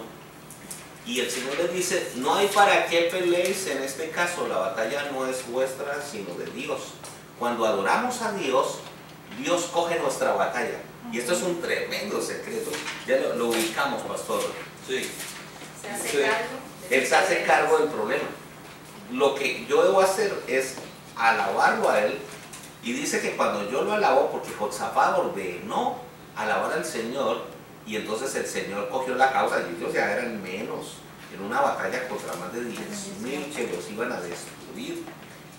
y el Señor les dice: no hay para qué peleéis en este caso, la batalla no es vuestra sino de Dios. Cuando adoramos a Dios, Dios coge nuestra batalla. Y esto es un tremendo secreto. Ya lo ubicamos, pastor. Sí. Se hace Sí. cargo. Él se hace cargo del problema. Lo que yo debo hacer es alabarlo a Él. Y dice que cuando yo lo alabo, porque Josafat ordenó alabar al Señor, y entonces el Señor cogió la causa, y ellos ya eran menos, en una batalla contra más de 10.000 que los iban a destruir.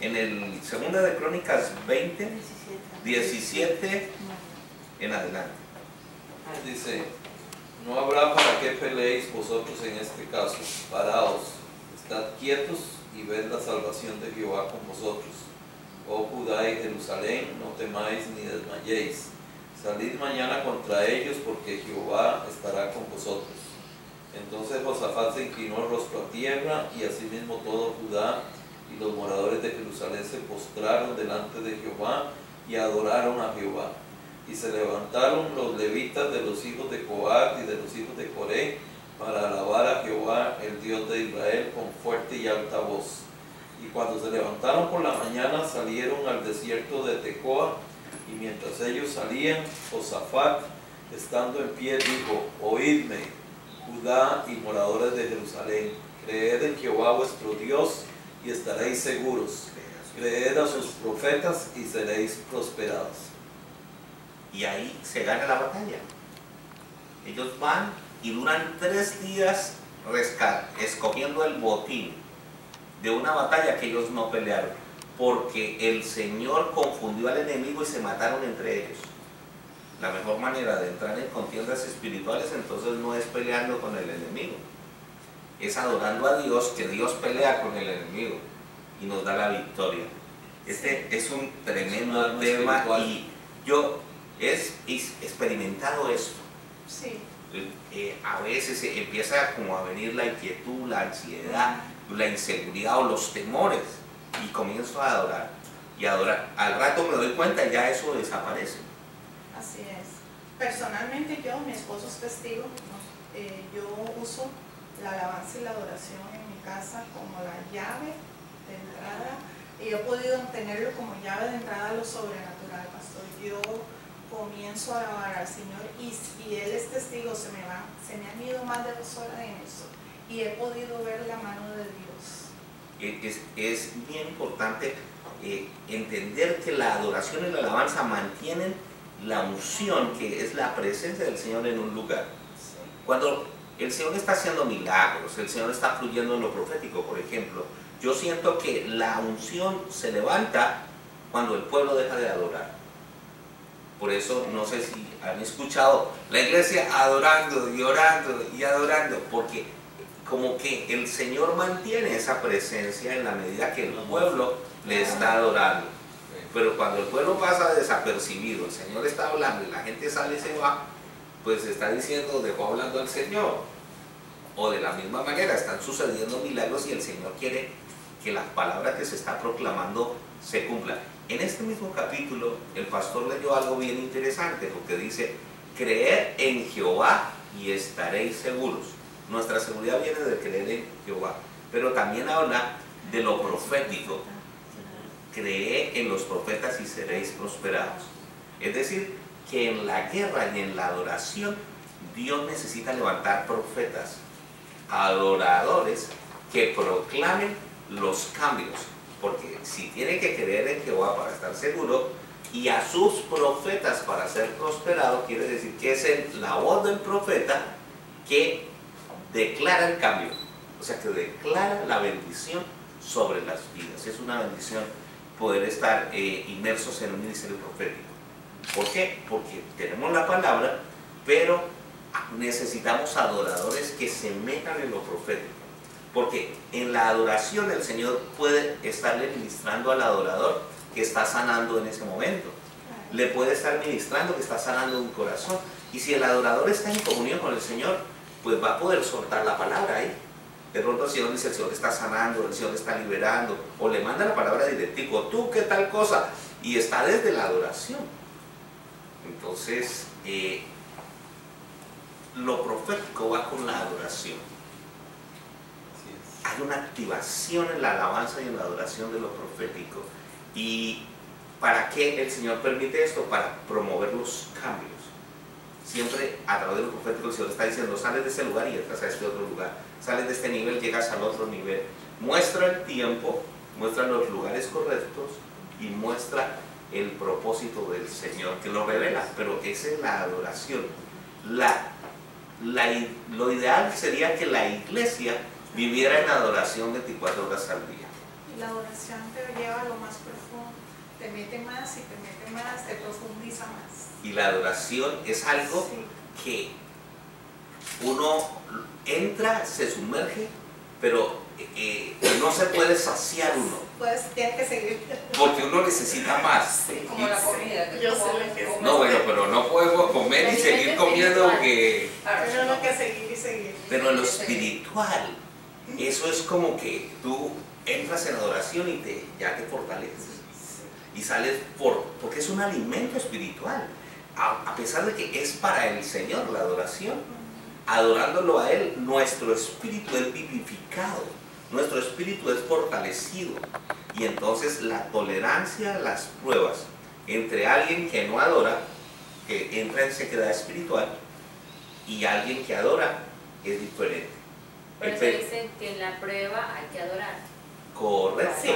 En el segunda de Crónicas 20, 17 en adelante. Dice: no habrá para qué peleéis vosotros en este caso, paraos, estad quietos y ved la salvación de Jehová con vosotros. Oh Judá y Jerusalén, no temáis ni desmayéis. Salid mañana contra ellos, porque Jehová estará con vosotros. Entonces Josafat se inclinó el rostro a tierra, y asimismo todo Judá y los moradores de Jerusalén se postraron delante de Jehová y adoraron a Jehová. Y se levantaron los levitas de los hijos de Coat y de los hijos de Coré para alabar a Jehová, el Dios de Israel, con fuerte y alta voz. Y cuando se levantaron por la mañana, salieron al desierto de Tecoa, y mientras ellos salían, Josafat, estando en pie, dijo: oídme, Judá y moradores de Jerusalén, creed en Jehová vuestro Dios y estaréis seguros. Creed a sus profetas y seréis prosperados. Y ahí se gana la batalla. Ellos van y duran 3 días escogiendo el botín de una batalla que ellos no pelearon, porque el Señor confundió al enemigo y se mataron entre ellos. La mejor manera de entrar en contiendas espirituales entonces no es peleando con el enemigo, es adorando a Dios, que Dios pelea con el enemigo y nos da la victoria. Este es un tremendo tema, y yo he experimentado esto. Sí. A veces empieza como a venir la inquietud, la ansiedad, la inseguridad o los temores, y comienzo a adorar y adorar. Al rato me doy cuenta y ya eso desaparece. Así es. Personalmente yo, mi esposo es testigo, yo uso la alabanza y la adoración en mi casa como la llave de entrada, y he podido tenerlo como llave de entrada a lo sobrenatural, pastor. Yo comienzo a alabar al Señor y Él es testigo, se me han ido más de 2 horas en eso, y he podido ver la mano de Dios. Es bien importante entender que la adoración y la alabanza mantienen la unción, que es la presencia del Señor en un lugar. Cuando el Señor está haciendo milagros, el Señor está fluyendo en lo profético, por ejemplo, yo siento que la unción se levanta cuando el pueblo deja de adorar. Por eso, no sé si han escuchado la iglesia adorando y orando y adorando, porque como que el Señor mantiene esa presencia en la medida que el pueblo le está adorando. Pero cuando el pueblo pasa desapercibido, el Señor está hablando y la gente sale y se va, pues está diciendo: dejó hablando al Señor. O de la misma manera están sucediendo milagros y el Señor quiere que la palabra que se está proclamando se cumpla. En este mismo capítulo el pastor leyó algo bien interesante, porque dice: creed en Jehová y estaréis seguros. Nuestra seguridad viene de creer en Jehová, pero también habla de lo profético. Creed en los profetas y seréis prosperados. Es decir, que en la guerra y en la adoración Dios necesita levantar profetas, adoradores, que proclamen los cambios, porque si tiene que creer en Jehová para estar seguro y a sus profetas para ser prosperado, quiere decir que es la voz del profeta que declara el cambio, o sea que declara la bendición sobre las vidas. Es una bendición poder estar inmersos en un ministerio profético. ¿Por qué? Porque tenemos la palabra, pero necesitamos adoradores que se metan en lo profético. Porque en la adoración el Señor puede estarle ministrando al adorador que está sanando en ese momento. Le puede estar ministrando que está sanando un corazón. Y si el adorador está en comunión con el Señor, pues va a poder soltar la palabra ahí. De pronto el Señor dice, el Señor está sanando, el Señor está liberando, o le manda la palabra directico, tú qué tal cosa, y está desde la adoración. Entonces, lo profético va con la adoración. Hay una activación en la alabanza y en la adoración de lo profético. ¿Y para qué el Señor permite esto? Para promover los cambios. Siempre a través de lo profético el Señor está diciendo, sales de este lugar y entras a este otro lugar. Sales de este nivel, llegas al otro nivel. Muestra el tiempo, muestra los lugares correctos y muestra el propósito del Señor, que lo revela, pero esa es la adoración. Lo ideal sería que la iglesia viviera en adoración 24 horas al día. Y la adoración te lleva a lo más profundo, te mete más y te mete más, te profundiza más. Y la adoración es algo que uno entra, se sumerge, pero no se puede saciar uno. Tienes que seguir. Porque uno necesita más. Como la comida. Yo sé lo que es. No, bueno, pero no podemos comer y seguir comiendo que... Tenemos que seguir y seguir. Pero en lo espiritual, eso es como que tú entras en adoración y ya te fortaleces. Y sales porque es un alimento espiritual. A pesar de que es para el Señor la adoración, adorándolo a Él, nuestro espíritu es vivificado, nuestro espíritu es fortalecido. Y entonces la tolerancia a las pruebas entre alguien que no adora, que entra en sequedad espiritual, y alguien que adora es diferente. Por eso dicen que en la prueba hay que adorar. Correcto. Sí.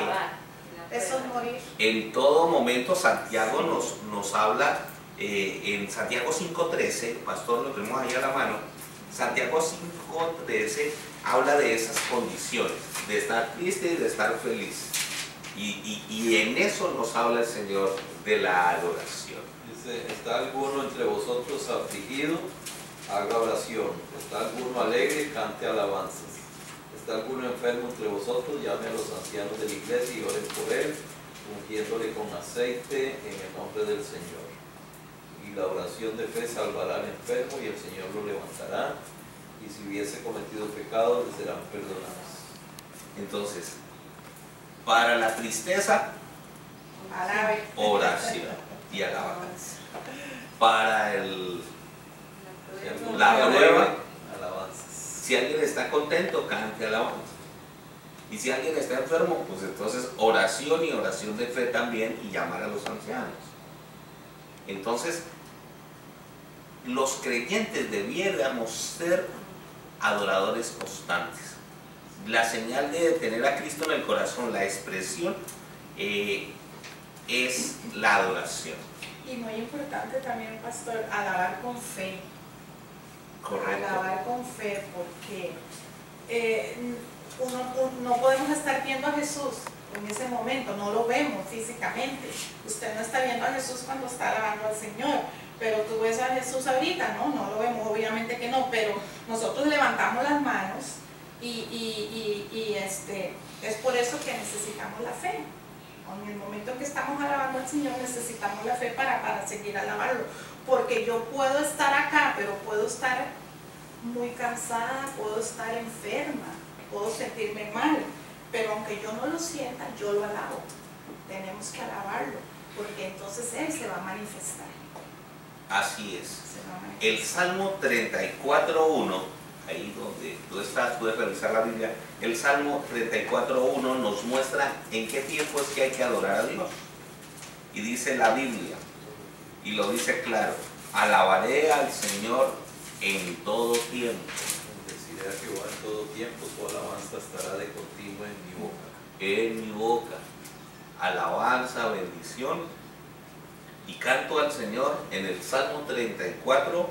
Eso es morir. En todo momento Santiago nos habla, en Santiago 5.13, pastor, lo tenemos ahí a la mano, Santiago 5.13 habla de esas condiciones, de estar triste y de estar feliz. Y en eso nos habla el Señor de la adoración. Dice, ¿está alguno entre vosotros afligido? Haga oración. ¿Está alguno alegre? Cante alabanzas. ¿Está alguno enfermo entre vosotros? Llame a los ancianos de la iglesia y oren por él, ungiéndole con aceite en el nombre del Señor. Y la oración de fe salvará al enfermo y el Señor lo levantará, y si hubiese cometido pecado le serán perdonados. Entonces, para la tristeza, Alabe. oración y alabanza. Para la prueba, alabanzas. si alguien está contento, cante alabanza. Y si alguien está enfermo, pues entonces oración y oración de fe también, y llamar a los ancianos. Entonces, los creyentes debiéramos ser adoradores constantes. La señal de tener a Cristo en el corazón, la expresión, es la adoración. Y muy importante también, pastor, alabar con fe. Correcto. Alabar con fe, porque no podemos estar viendo a Jesús en ese momento, no lo vemos físicamente. Usted no está viendo a Jesús cuando está alabando al Señor, pero tú ves a Jesús ahorita, no lo vemos, obviamente que no, pero nosotros levantamos las manos y es por eso que necesitamos la fe. En el momento en que estamos alabando al Señor necesitamos la fe para seguir alabando, porque yo puedo estar acá, pero puedo estar muy cansada, puedo estar enferma, puedo sentirme mal, pero aunque yo no lo sienta, yo lo alabo. Tenemos que alabarlo, porque entonces Él se va a manifestar. Así es. Se va a manifestar. El Salmo 34.1, ahí donde tú estás, puedes revisar la Biblia. El Salmo 34.1 nos muestra en qué tiempo es que hay que adorar a Dios. Y dice la Biblia, y lo dice claro: alabaré al Señor en todo tiempo. Bendeciré a Jehová en todo tiempo, su alabanza estará de continuo en mi boca. En mi boca, alabanza, bendición. Y canto al Señor en el Salmo 34.1.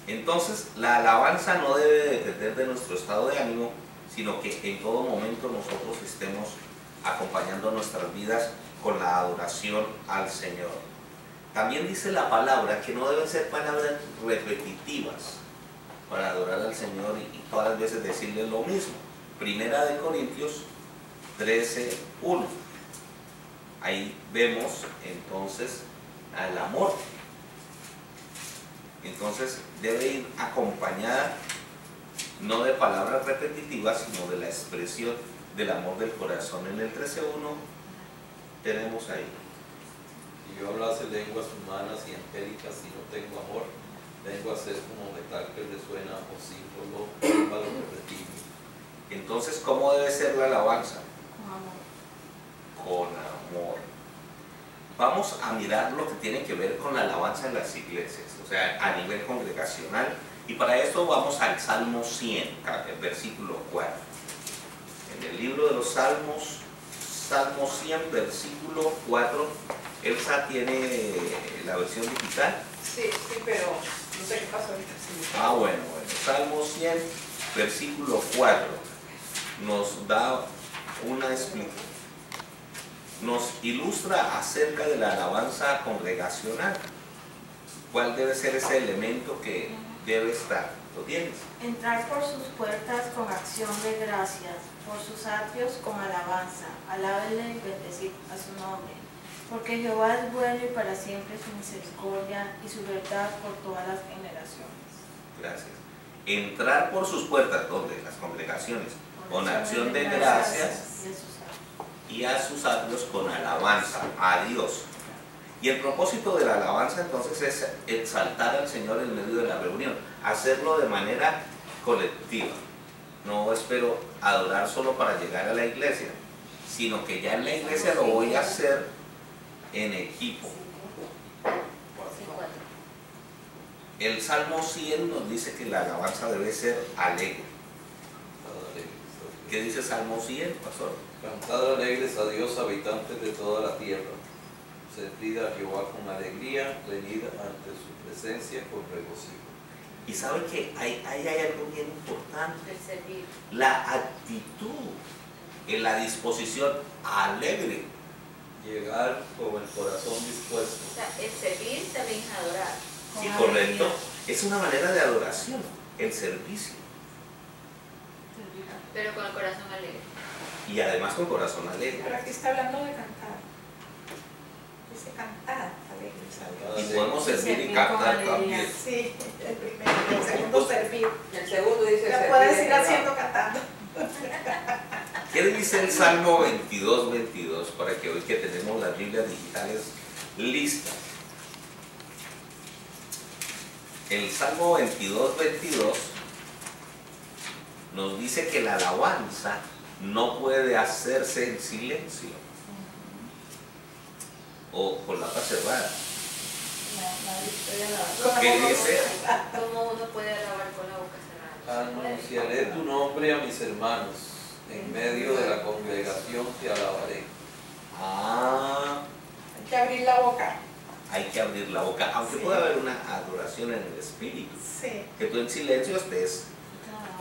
Entonces, la alabanza no debe depender de nuestro estado de ánimo, sino que en todo momento nosotros estemos acompañando nuestras vidas con la adoración al Señor. También dice la palabra que no deben ser palabras repetitivas para adorar al Señor y todas las veces decirle lo mismo. Primera de Corintios 13:1. Ahí vemos entonces al amor. Entonces debe ir acompañada no de palabras repetitivas, sino de la expresión del amor del corazón. En el 13:1 tenemos ahí: Si yo hablase lenguas humanas y angélicas y no tengo amor, lenguas es como metal que resuena o símbolo, tímbalo que retiñe. Entonces, ¿cómo debe ser la alabanza? Con amor. Con amor. Vamos a mirar lo que tiene que ver con la alabanza en las iglesias, o sea, a nivel congregacional, y para esto vamos al Salmo 100, el versículo 4. En el libro de los Salmos, Salmo 100, versículo 4, Elsa tiene la versión digital. Sí, pero no sé qué pasa ahorita. Bueno, Salmo 100, versículo 4, nos da una explicación. Nos ilustra acerca de la alabanza congregacional. ¿Cuál debe ser ese elemento que debe estar? ¿Lo tienes? Entrar por sus puertas con acción de gracias, por sus atrios con alabanza. Alábenle y bendecid a su nombre. Porque Jehová es bueno y para siempre su misericordia y su verdad por todas las generaciones. Gracias. Entrar por sus puertas, ¿dónde? Las congregaciones, con acción de gracias y a sus atrios con alabanza a Dios. Y el propósito de la alabanza entonces es exaltar al Señor en medio de la reunión, hacerlo de manera colectiva. No espero adorar solo para llegar a la iglesia, sino que ya en la iglesia lo voy a hacer en equipo. El Salmo 100 nos dice que la alabanza debe ser alegre. ¿Qué dice Salmo 100, pastor? Cantad alegres a Dios, habitantes de toda la tierra. Servid a Jehová con alegría, venid ante su presencia con regocijo. Y sabe que hay algo bien importante: El servir. la actitud, en la disposición alegre. Llegar con el corazón dispuesto. O sea, el servir también es adorar. Sí, Con correcto. alegría. Es una manera de adoración, el servicio. Pero con el corazón alegre. Y además con corazón alegre. Pero aquí está hablando de cantar. Dice cantar alegres a Dios. Y podemos servir y Servir con cantar alegría. también. Sí, el primero. El segundo servir. El segundo dice La servir puedes en ir el haciendo cantando. ¿Qué dice el Salmo 22:22? Para que hoy que tenemos las Biblias digitales listas. El Salmo 22:22 nos dice que la alabanza no puede hacerse en silencio o con la boca cerrada. ¿Qué dice? ¿Cómo uno puede alabar con la boca cerrada? Anunciaré tu nombre a mis hermanos, en medio de la congregación te alabaré. Hay que abrir la boca. Hay que abrir la boca, aunque puede haber una adoración en el espíritu. Sí. Que tú en silencio estés.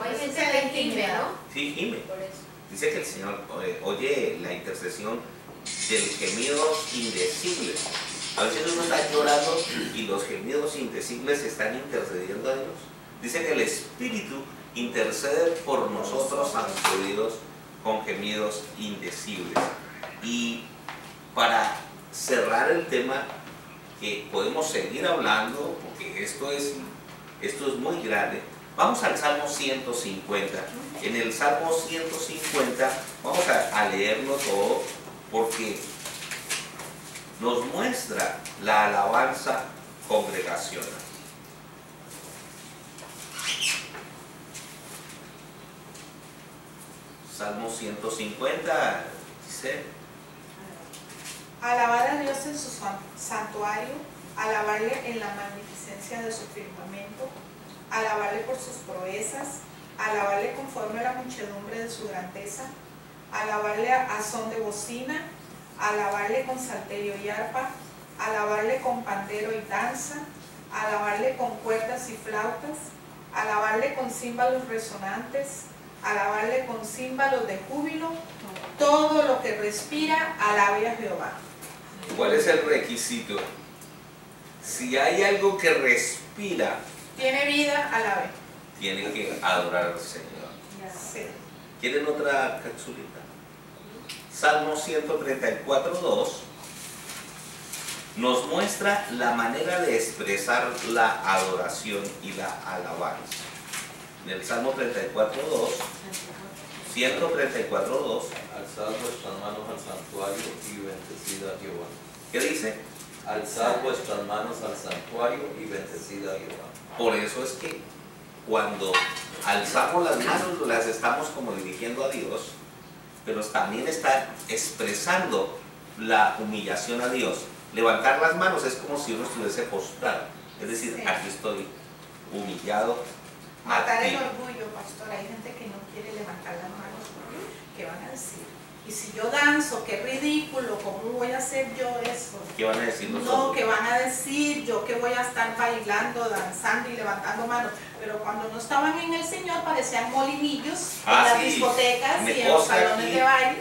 Hay gente Esa es la que gime, intimidad. ¿no? Sí, gime. Por eso. Dice que el Señor oye la intercesión del gemido indecible. A veces uno está llorando y los gemidos indecibles están intercediendo a Dios. Dice que el Espíritu intercede por nosotros ante Dios con gemidos indecibles. Y para cerrar el tema, que podemos seguir hablando, porque esto es muy grande, vamos al Salmo 150. En el Salmo 150 vamos a leerlo todo, porque nos muestra la alabanza congregacional. Salmo 150 dice: Alabar a Dios en su santuario, alabarle en la magnificencia de su firmamento, alabarle por sus proezas, alabarle conforme a la muchedumbre de su grandeza, alabarle a son de bocina, alabarle con salterio y arpa, alabarle con pandero y danza, alabarle con cuerdas y flautas, alabarle con címbalos resonantes, alabarle con címbalos de júbilo, todo lo que respira, alabe a Jehová. ¿Cuál es el requisito? Si hay algo que respira, Tiene vida, alabe. tiene que adorar al Señor. Sí. ¿Quieren otra capsulita? Salmo 134:2 nos muestra la manera de expresar la adoración y la alabanza. En el Salmo 34:2, 134:2, Alzad vuestras manos al santuario y bendecid a Jehová. ¿qué dice? Alzad vuestras manos al santuario y bendecid a Jehová. Por eso es que cuando alzamos las manos las estamos como dirigiendo a Dios, pero también está expresando la humillación a Dios. Levantar las manos es como si uno estuviese postrado, es decir, Sí. aquí estoy humillado a Matar ti. el orgullo, pastor. Hay gente que no quiere levantar las manos. ¿Qué van a decir? Y si yo danzo, qué ridículo, ¿cómo voy a hacer yo eso? ¿Qué van a decir los No, otros? que van a decir, yo que voy a estar bailando, danzando y levantando manos. Pero cuando no estaban en el Señor parecían molinillos en las sí. discotecas Me y en los posa salones aquí. de baile,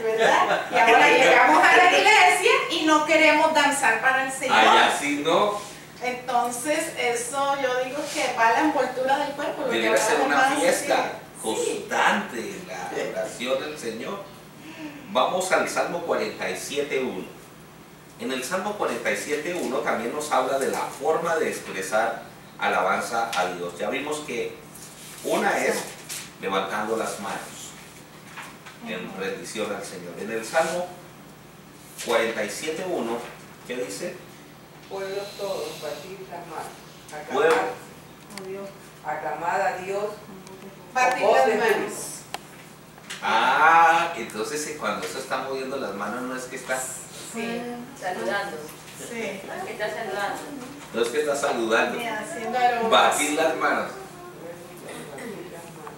¿verdad? Y ahora llegamos a la iglesia y no queremos danzar para el Señor. Allá sí no, Entonces, eso yo digo que va a la envoltura del cuerpo. Lo que debería ser hablamos una más, fiesta sí. constante, la oración del Señor. Vamos al Salmo 47:1. En el Salmo 47:1 también nos habla de la forma de expresar alabanza a Dios. Ya vimos que una es levantando las manos en rendición al Señor. En el Salmo 47:1, ¿qué dice? Pueblos todos, batid las manos. Pueblo. Aclamad a Dios. Batir Con voz las de manos. júbilo. Entonces cuando eso está moviendo las manos no es que está, Sí, saludando. Sí. No es que está saludando. no es que está saludando. Mira, haciendo aromas. Batir las manos,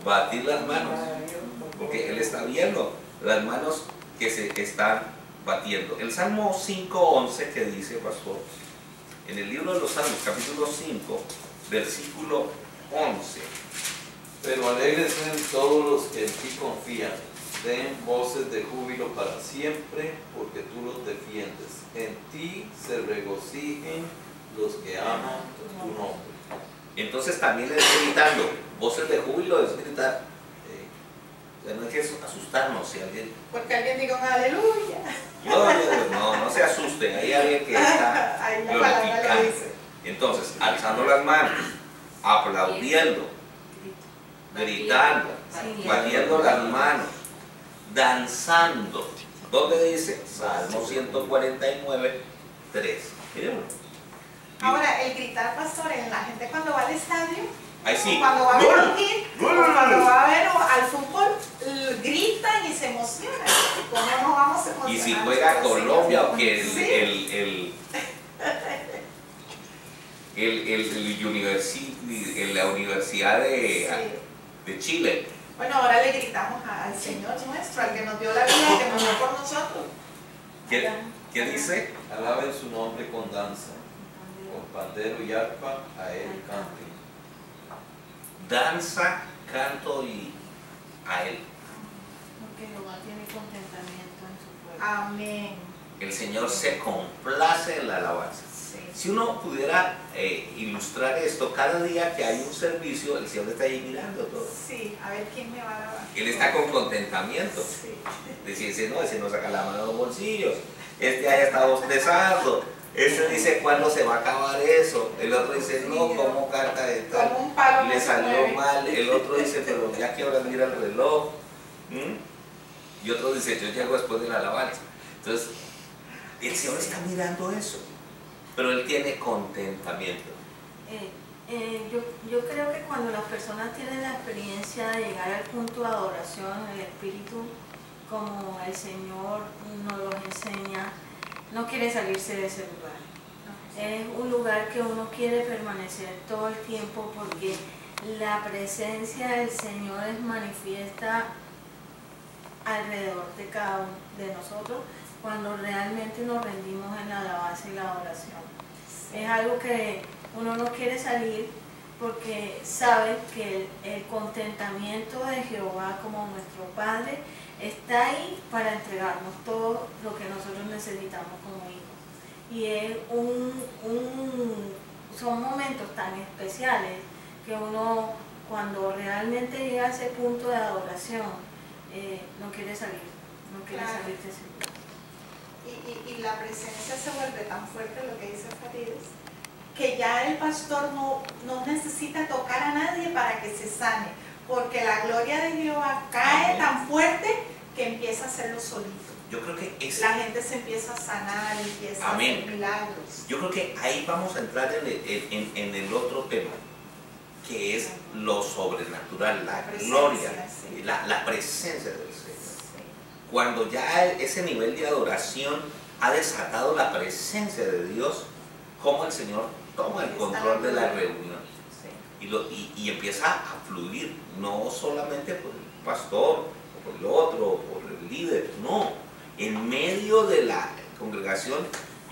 batir las manos, porque Él está viendo las manos que se están batiendo. El Salmo 5:11 que dice, pastor, en el libro de los Salmos, capítulo 5, versículo 11. Pero alegres en todos los que en ti confían. Den voces de júbilo para siempre, porque tú los defiendes. En ti se regocijen los que aman tu nombre. Entonces también es gritando, voces de júbilo es gritar. O sea, no hay que asustarnos si alguien... Porque alguien diga un aleluya. No se asusten, hay alguien que está Ahí la palabra lo glorificando. dice. Entonces, alzando las manos, aplaudiendo, gritando, batiendo las manos, danzando. ¿Dónde dice? Salmo 149, 3. Miren. Ahora, el gritar, pastor, en la gente cuando va al estadio, Ahí sí. cuando va a ver un ¡Gol! hit, ¡Gol! o cuando va a ver al fútbol, gritan y se emocionan. ¿Cómo no vamos a emocionar? Y si juega Colombia o que Sí. la Universidad de Chile. Bueno, ahora le gritamos al Señor nuestro, al que nos dio la vida, que murió por nosotros. ¿Qué dice? Alaben su nombre con danza, con pandero y arpa, a él canten. Danza, canto y a Él. Porque Jehová tiene contentamiento en su pueblo. Amén. El Señor se complace en la alabanza. Sí. Si uno pudiera ilustrar esto, cada día que hay un servicio, el Señor está ahí mirando todo. Sí, a ver quién me va a lavar. Él está con contentamiento. Sí. Dice, ese no saca la mano de los bolsillos. Este ahí está bostezando. Este dice, ¿cuándo se va a acabar eso? El otro dice, no, ¿cómo carta de tal? Como un palo Le no se salió mueve. mal. El otro dice, pero ya que ahora mira el reloj. Y otro dice, yo llego después de la alabanza. Entonces, el Señor está mirando eso. Pero Él tiene contentamiento. Yo creo que cuando las personas tienen la experiencia de llegar al punto de adoración, el Espíritu, como el Señor nos lo enseña, no quiere salirse de ese lugar. Es un lugar que uno quiere permanecer todo el tiempo porque la presencia del Señor es manifiesta alrededor de cada uno de nosotros cuando realmente nos rendimos en la alabanza y la adoración. Es algo que uno no quiere salir porque sabe que el contentamiento de Jehová como nuestro Padre está ahí para entregarnos todo lo que nosotros necesitamos como hijos. Y es son momentos tan especiales que uno, cuando realmente llega a ese punto de adoración, no quiere salir, no quiere salir de ese lugar. Y la presencia se vuelve tan fuerte, lo que dice Farideh, que ya el pastor no necesita tocar a nadie para que se sane, porque la gloria de Jehová cae tan fuerte que empieza a hacerlo solito. Yo creo que la gente se empieza a sanar, empieza a hacer milagros. Yo creo que ahí vamos a entrar en el otro tema, que es lo sobrenatural, la gloria, sí. la presencia del Señor. Sí. Cuando ya ese nivel de adoración ha desatado la presencia de Dios, como el Señor toma el control de la reunión, sí. y empieza a fluir, no solamente por el pastor, o por el otro, o por el líder, no. En medio de la congregación,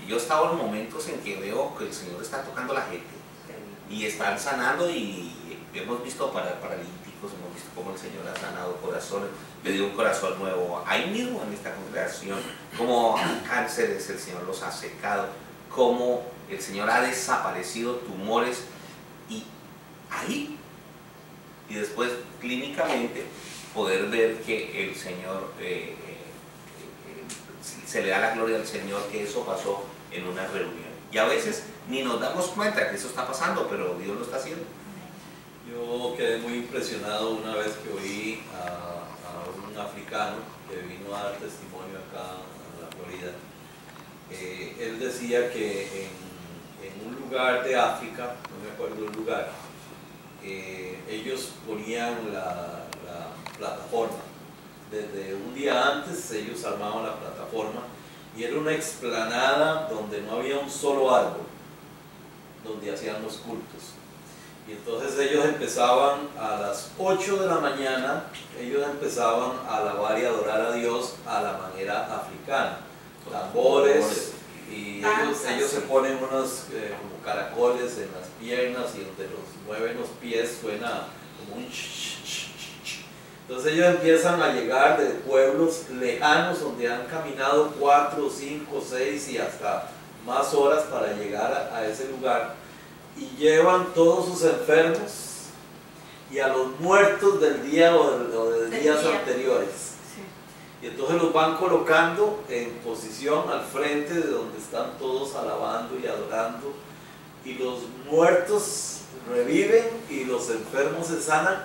yo he estado en momentos en que veo que el Señor está tocando a la gente y están sanando, y hemos visto paralíticos, hemos visto cómo el Señor ha sanado corazones, le dio un corazón nuevo ahí mismo en esta congregación, como cánceres el Señor los ha secado, como el Señor ha desaparecido tumores, y ahí, y después clínicamente poder ver que el Señor se le da la gloria al Señor, que eso pasó en una reunión. Y a veces ni nos damos cuenta que eso está pasando, pero Dios lo está haciendo. Yo quedé muy impresionado una vez que oí a un africano que vino a dar testimonio acá en la Florida. Él decía que en un lugar de África, no me acuerdo el lugar, ellos ponían la plataforma. Desde un día antes ellos armaban la plataforma y era una explanada donde no había un solo árbol, donde hacían los cultos. Y entonces ellos empezaban a las 8 de la mañana, ellos empezaban a alabar y adorar a Dios a la manera africana. Tambores, y ellos se ponen unos como caracoles en las piernas, y donde los mueven los pies suena como un Entonces ellos empiezan a llegar de pueblos lejanos donde han caminado 4, 5, 6 y hasta más horas para llegar a ese lugar, y llevan todos sus enfermos y a los muertos del día o de días anteriores. Sí. Y entonces los van colocando en posición al frente de donde están todos alabando y adorando, y los muertos reviven y los enfermos se sanan,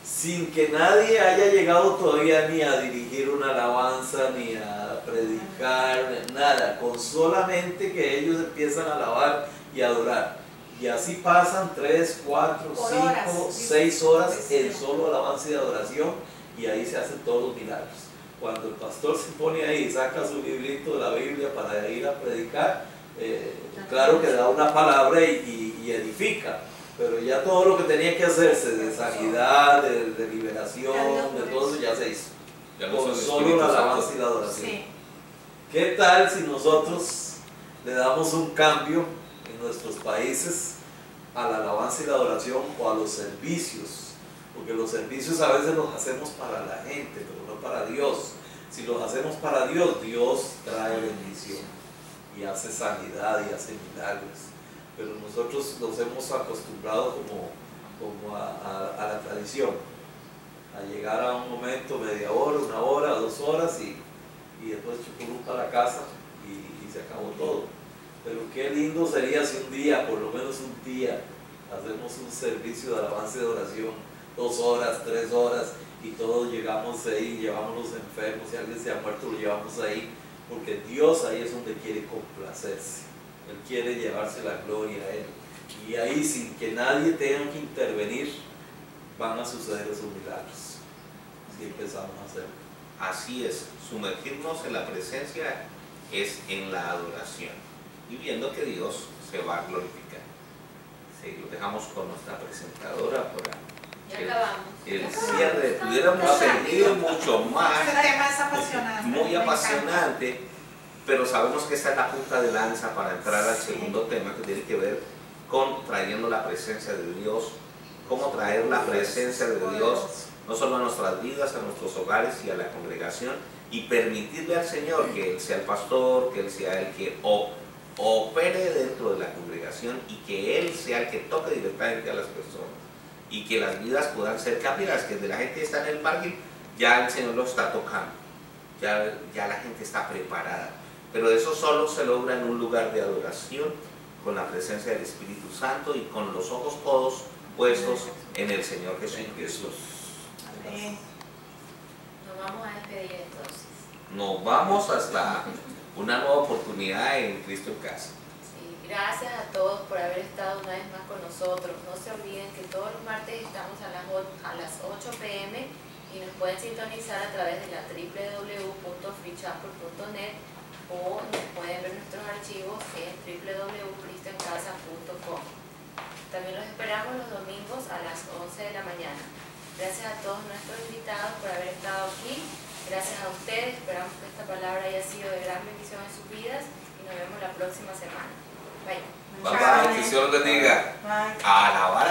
sin que nadie haya llegado todavía ni a dirigir una alabanza, ni a predicar, nada, con solamente que ellos empiezan a alabar y adorar. Y así pasan 3, 4, 5, 6 horas en solo alabanza y adoración, y ahí se hacen todos los milagros. Cuando el pastor se pone ahí y saca su librito de la Biblia para ir a predicar, claro que da una palabra y edifica, pero ya todo lo que tenía que hacerse de sanidad, de liberación, de todo eso ya se hizo, con solo la alabanza y la adoración. Sí. ¿Qué tal si nosotros le damos un cambio en nuestros países a la alabanza y la adoración, o a los servicios? Porque los servicios a veces los hacemos para la gente, pero no para Dios. Si los hacemos para Dios, Dios trae bendición y hace sanidad y hace milagros. Pero nosotros los hemos acostumbrado como a la tradición, a llegar a un momento, media hora, 1 hora, 2 horas, y después chucurú para la casa y se acabó todo. Pero qué lindo sería si un día, por lo menos un día, hacemos un servicio de alabanza y de oración, 2 horas, 3 horas, y todos llegamos ahí, llevamos los enfermos, si alguien se ha muerto lo llevamos ahí, porque Dios ahí es donde quiere complacerse. Él quiere llevarse la gloria a Él. Y ahí, sin que nadie tenga que intervenir, van a suceder esos milagros. Si empezamos a hacerlo. Así es, sumergirnos en la presencia es en la adoración, y viendo que Dios se va a glorificar. Sí, lo dejamos con nuestra presentadora para el cierre. Pudiéramos seguir mucho más. Este tema es apasionante. Muy apasionante. Pero sabemos que esta es la punta de lanza para entrar al segundo tema, que tiene que ver con trayendo la presencia de Dios, cómo traer la presencia de Dios no solo a nuestras vidas, a nuestros hogares y a la congregación, y permitirle al Señor que Él sea el pastor, que Él sea el que opere dentro de la congregación y que Él sea el que toque directamente a las personas y que las vidas puedan ser cambiadas, que de la gente que está en el parking ya el Señor lo está tocando, ya la gente está preparada, pero eso solo se logra en un lugar de adoración con la presencia del Espíritu Santo y con los ojos todos puestos en el Señor Jesucristo. Amén. Nos vamos a despedir entonces. Nos vamos hasta una nueva oportunidad en Cristo en Casa. Sí, gracias a todos por haber estado una vez más con nosotros. No se olviden que todos los martes estamos a las 8 p.m. y nos pueden sintonizar a través de la www.freechapel.net o nos pueden ver nuestros archivos en www.cristoencasa.com. También los esperamos los domingos a las 11 de la mañana. Gracias a todos nuestros invitados por haber estado aquí. Gracias a ustedes. Esperamos que esta palabra haya sido de gran bendición en sus vidas y nos vemos la próxima semana. Bye. Bye bye, que Dios los bendiga. Bye. Alabar